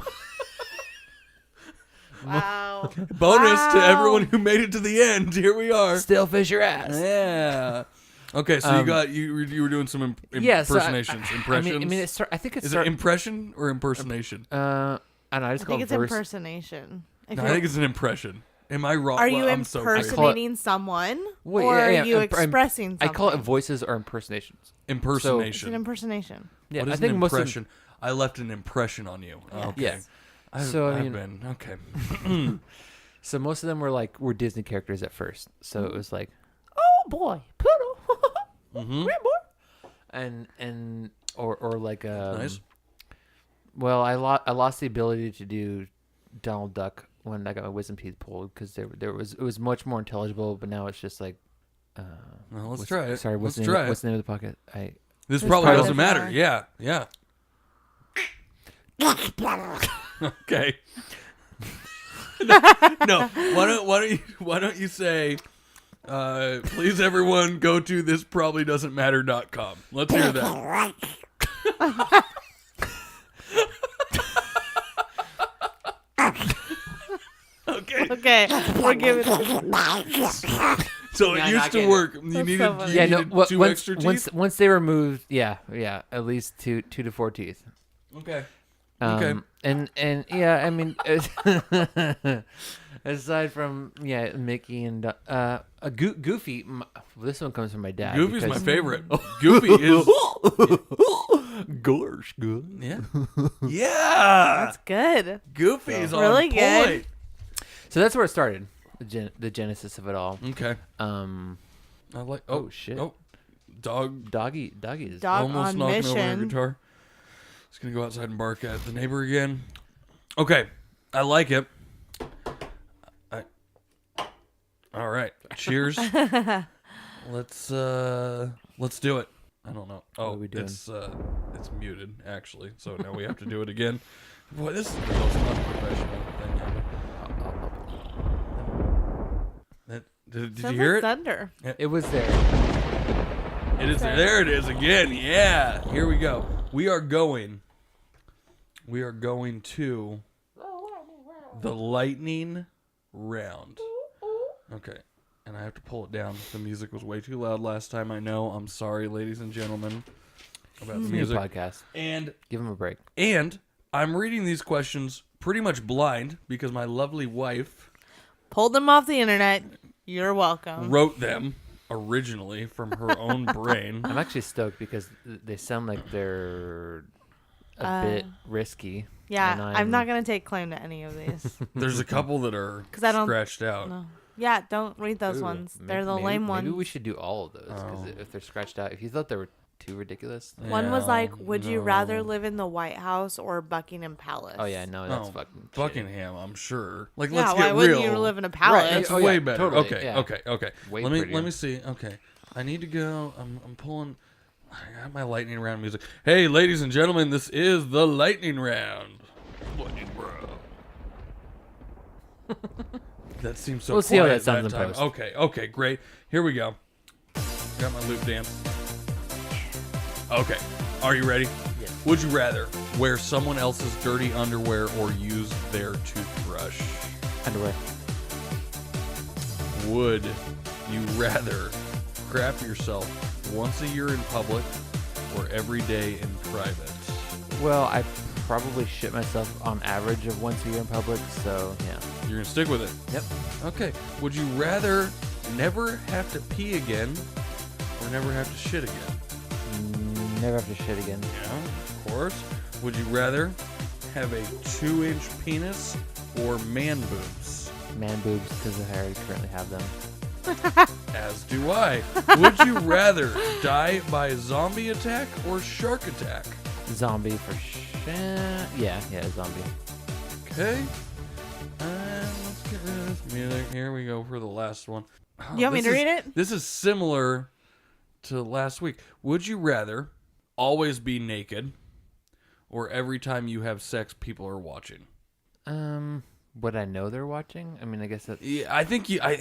S3: Wow.
S1: Bonus to everyone who made it to the end. Here we are.
S2: Still fish your ass.
S1: Yeah. Okay, so you were doing some impersonations, impressions.
S2: I think it's
S1: Is it impression or impersonation?
S2: I don't know. I just
S3: I
S2: call
S3: think
S2: it
S3: it's
S2: verse.
S3: impersonation.
S1: No, I think it's an impression. Am I wrong?
S3: Are you
S1: I'm so crazy.
S3: impersonating someone,
S2: Wait,
S3: or
S2: yeah,
S3: are you
S2: I'm-
S3: expressing something?
S2: I call it voices or impersonations.
S3: It's
S1: Impersonation.
S3: an impersonation.
S2: Yeah,
S1: What is
S2: I think
S1: an
S2: most
S1: impression? I left an impression on you. Oh, okay.
S2: Yeah.
S1: I've been okay.
S2: So most of them were Disney characters at first. So it was like,
S3: Oh boy, Pluto.
S1: Mm-hmm.
S3: Rare boy.
S2: and or like
S1: Nice.
S2: Well, I lost the ability to do Donald Duck when I got my wisdom teeth pulled because it was much more intelligible. But now it's just like,
S1: Well, let's try it.
S2: Sorry, what's
S1: let's
S2: the
S1: try
S2: name,
S1: it.
S2: what's the name of the pocket?
S1: This
S3: This
S1: probably
S3: probably
S1: doesn't
S3: doesn't
S1: matter.
S3: matter.
S1: Yeah. Okay. No. Why don't you say, please everyone go to thisprobablydoesn'tmatter.com. Let's hear that. Okay.
S3: Okay, we're giving.
S1: So
S2: Yeah,
S1: it
S2: no, I
S1: used to
S2: get it.
S1: work. You
S3: That's
S1: needed,
S3: so funny.
S1: you
S2: Yeah, no.
S1: needed two
S2: Once
S1: extra teeth.
S2: once they removed, yeah, at least two to four teeth.
S1: Okay.
S2: Okay. And yeah, I mean, aside from Mickey and Goofy, this one comes from my dad.
S1: Goofy's my
S2: because-
S1: favorite. Goofy is.
S2: Gosh, good.
S1: Yeah. Yeah.
S3: That's good.
S1: Goofy's on
S3: Really good.
S1: point.
S2: So that's where it started. The genesis of it all.
S1: Okay.
S2: Um,
S1: I like.
S2: Oh, shit.
S1: Oh, dog
S2: doggy is
S3: Dog
S1: almost
S3: on
S1: knocking over my
S3: mission.
S1: guitar. He's gonna go outside and bark at the neighbor again. Okay, I like it. All right. Cheers. Let's do it. I don't know.
S2: What
S1: Oh,
S2: are we doing?
S1: it's muted actually. So now we have to do it again. Boy, this is the most unprofessional thing ever. Did you
S3: Sounds
S1: hear
S3: like
S1: it?
S3: thunder.
S2: It was there.
S1: It is. There it is again. Yeah. Here we go. We are going to the lightning round. Okay. And I have to pull it down. The music was way too loud last time. I know. I'm sorry, ladies and gentlemen, about the music.
S2: Podcast.
S1: And
S2: Give him a break.
S1: And I'm reading these questions pretty much blind because my lovely wife
S3: Pulled them off the internet. You're welcome.
S1: wrote them originally from her own brain.
S2: I'm actually stoked because they sound like they're a bit risky.
S3: Yeah,
S2: and
S3: I'm not going to take claim to any of these.
S1: There's a couple that are
S3: 'Cause I don't-
S1: scratched out.
S3: No. Yeah, don't read those
S2: Ooh,
S3: ones. They're the
S2: maybe,
S3: lame ones.
S2: Maybe we should do all of those because
S1: Oh.
S2: if they're scratched out, if you thought they were too ridiculous.
S3: One was
S1: Yeah,
S3: like, would you rather
S1: no.
S3: live in the White House or Buckingham Palace?
S2: Oh yeah, no, that's
S1: Oh,
S2: fucking shitty.
S1: Buckingham, I'm sure. Like,
S3: Yeah,
S1: let's
S3: why
S1: get
S3: wouldn't
S1: real.
S3: you live in a palace?
S2: Right.
S1: That's
S2: Oh,
S1: way
S2: yeah,
S1: better.
S2: totally,
S1: Okay,
S2: yeah.
S1: okay.
S2: Way
S1: Let
S2: prettier.
S1: me see. Okay, I need to go. I'm pulling. I got my lightning round music. Hey, ladies and gentlemen, this is the lightning round. Lightning round. That seems so.
S2: We'll see how
S1: quiet
S2: that sounds in
S1: time.
S2: post.
S1: Okay, great. Here we go. Got my loop dance. Okay, are you ready?
S2: Yes.
S1: Would you rather wear someone else's dirty underwear or use their toothbrush?
S2: Underwear.
S1: Would you rather crap yourself once a year in public or every day in private?
S2: Well, I probably shit myself on average of once a year in public, so yeah.
S1: You're going to stick with it?
S2: Yep.
S1: Okay. Would you rather never have to pee again or never have to shit again?
S2: Never have to shit again.
S1: Yeah, of course. Would you rather have a 2-inch penis or man boobs?
S2: Man boobs, because I already currently have them.
S1: As do I. Would you rather die by zombie attack or shark attack?
S2: Zombie for sure. Yeah, zombie.
S1: Okay. Let's get rid of this music. Here we go for the last one. Oh,
S3: You want me
S1: this
S3: to
S1: is-
S3: read it?
S1: This is similar to last week. Would you rather always be naked or every time you have sex, people are watching?
S2: Would I know they're watching? I mean, I guess that's...
S1: Yeah, I think I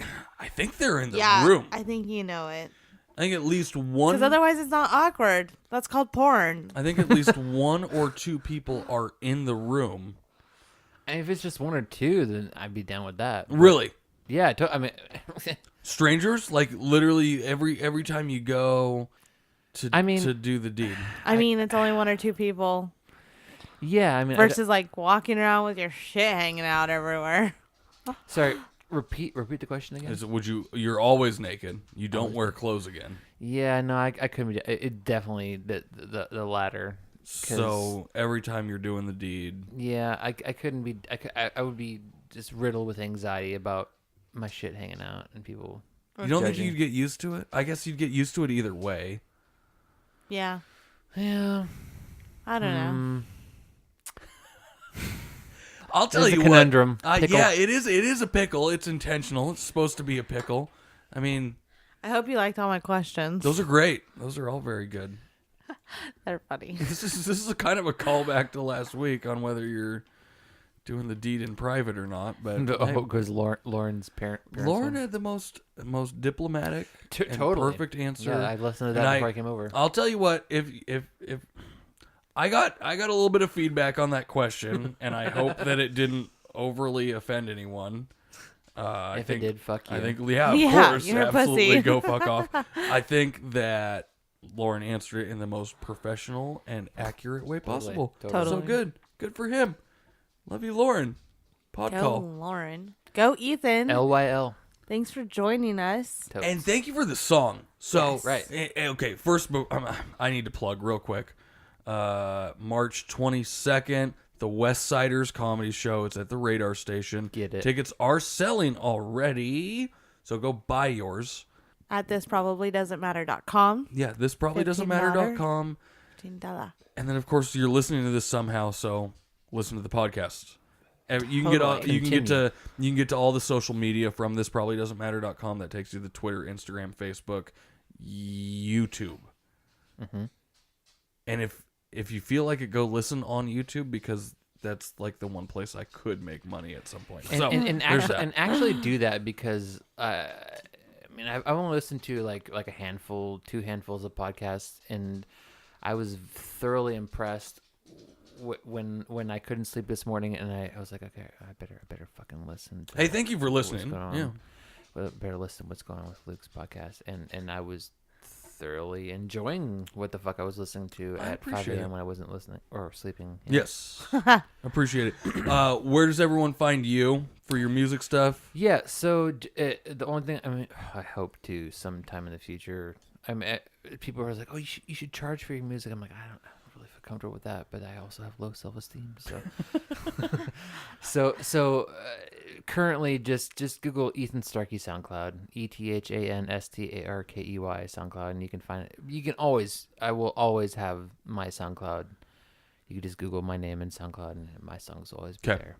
S1: think they're in the
S3: Yeah,
S1: room.
S3: I think you know it.
S1: I think at least one.
S3: Because otherwise it's not awkward. That's called porn.
S1: I think at least one or two people are in the room.
S2: And if it's just one or two, then I'd be down with that. But
S1: Really?
S2: yeah, I mean...
S1: Strangers? Like literally every time you go to to do the deed.
S3: I mean, it's only one or two people
S2: yeah, I mean...
S3: versus like walking around with your shit hanging out everywhere.
S2: Sorry, repeat the question again?
S1: Is you're always naked. You don't wear clothes again.
S2: Yeah, no, I couldn't be... It definitely... The latter.
S1: So every time you're doing the deed.
S2: Yeah, I couldn't be... I would be just riddled with anxiety about my shit hanging out and people...
S1: You don't think
S2: judging.
S1: you'd get used to it? I guess you'd get used to it either way.
S3: Yeah.
S2: Yeah.
S3: I don't know.
S1: I'll tell
S2: There's
S1: you
S2: a conundrum.
S1: what.
S2: Pickle.
S1: Yeah, it is a pickle. It's intentional. It's supposed to be a pickle. I mean,
S3: I hope you liked all my questions.
S1: those are great. Those are all very good.
S3: They're funny.
S1: This is a kind of a callback to last week on whether you're doing the deed in private or not. But hey,
S2: because Lauren's parents...
S1: Lauren had the most diplomatic and
S2: totally.
S1: perfect answer.
S2: Yeah, I listened to
S1: And
S2: that before I came over.
S1: I'll tell you what, if I got a little bit of feedback on that question, and I hope that it didn't overly offend anyone.
S2: If it did, fuck you.
S1: I think, yeah, of
S3: Yeah,
S1: course,
S3: you're a
S1: absolutely,
S3: pussy.
S1: go fuck off. I think that Lauren answered it in the most professional and accurate way possible.
S3: Totally.
S1: So good for him. Love you, Lauren. Pod
S3: Go,
S1: call.
S3: Lauren. Go, Ethan.
S2: LYL.
S3: Thanks for joining us.
S2: Totes.
S1: And thank you for the song. So,
S2: Yes. Right.
S1: Okay, first, I need to plug real quick. March 22nd, the West Siders comedy show. It's at the Radar Station.
S2: Get it.
S1: Tickets are selling already, so go buy yours.
S3: At thisprobablydoesn'tmatter.com.
S1: Yeah, this probably doesn't
S3: $15.
S1: matter.com.
S3: $15.
S1: And then, of course, you're listening to this somehow, so listen to the podcast. You can get all,
S2: Totally.
S1: you can get to all the social media from thisprobablydoesn'tmatter.com. That takes you to Twitter, Instagram, Facebook, YouTube.
S2: Mm-hmm.
S1: And if you feel like it, go listen on YouTube, because that's like the one place I could make money at some point.
S2: And,
S1: So
S2: and
S1: there's
S2: actually,
S1: that.
S2: and actually do that because I mean, I've only listened to like a handful, 2 handfuls of podcasts, and I was thoroughly impressed when I couldn't sleep this morning, and I was like, okay, I better fucking listen.
S1: Hey, thank you for listening. Yeah.
S2: Better listen to what's going on with Luke's podcast, and I was thoroughly enjoying what the fuck I was listening to at 5 a.m. when I wasn't listening or sleeping. Yeah.
S1: Yes. Appreciate it. Where does everyone find you for your music stuff?
S2: Yeah, so the only thing, I mean, I hope to sometime in the future. I mean, people are like, "Oh, you should charge for your music." I'm like, I don't really feel comfortable with that, but I also have low self-esteem, so currently just Google Ethan Starkey SoundCloud, ETHANSTARKEY SoundCloud, and you can find it. I will always have my SoundCloud. You can just Google my name in SoundCloud, and my songs will always be there.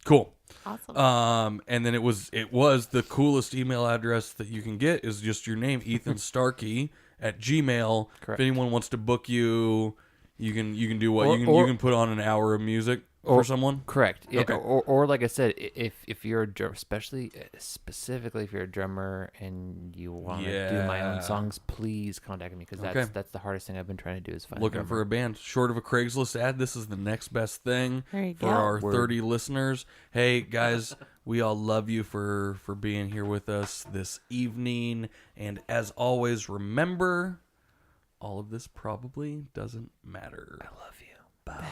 S1: Cool.
S3: Awesome.
S1: And then it was the coolest email address that you can get is just your name, Ethan Starkey at Gmail.
S2: Correct.
S1: If anyone wants to book you, you can do what you can put on an hour of music for someone.
S2: Correct. Yeah.
S1: Okay.
S2: Or like I said, if you're a drummer, specifically if you're a drummer and you want to do my own songs, please contact me, because that's the hardest thing I've been trying to do is find
S1: Looking
S2: a
S1: for a band. Short of a Craigslist ad, this is the next best thing
S3: There you
S1: for
S3: go.
S1: our 30 listeners. Hey guys, we all love you for being here with us this evening, and as always, remember, all of this probably doesn't matter.
S2: I love you. Bye.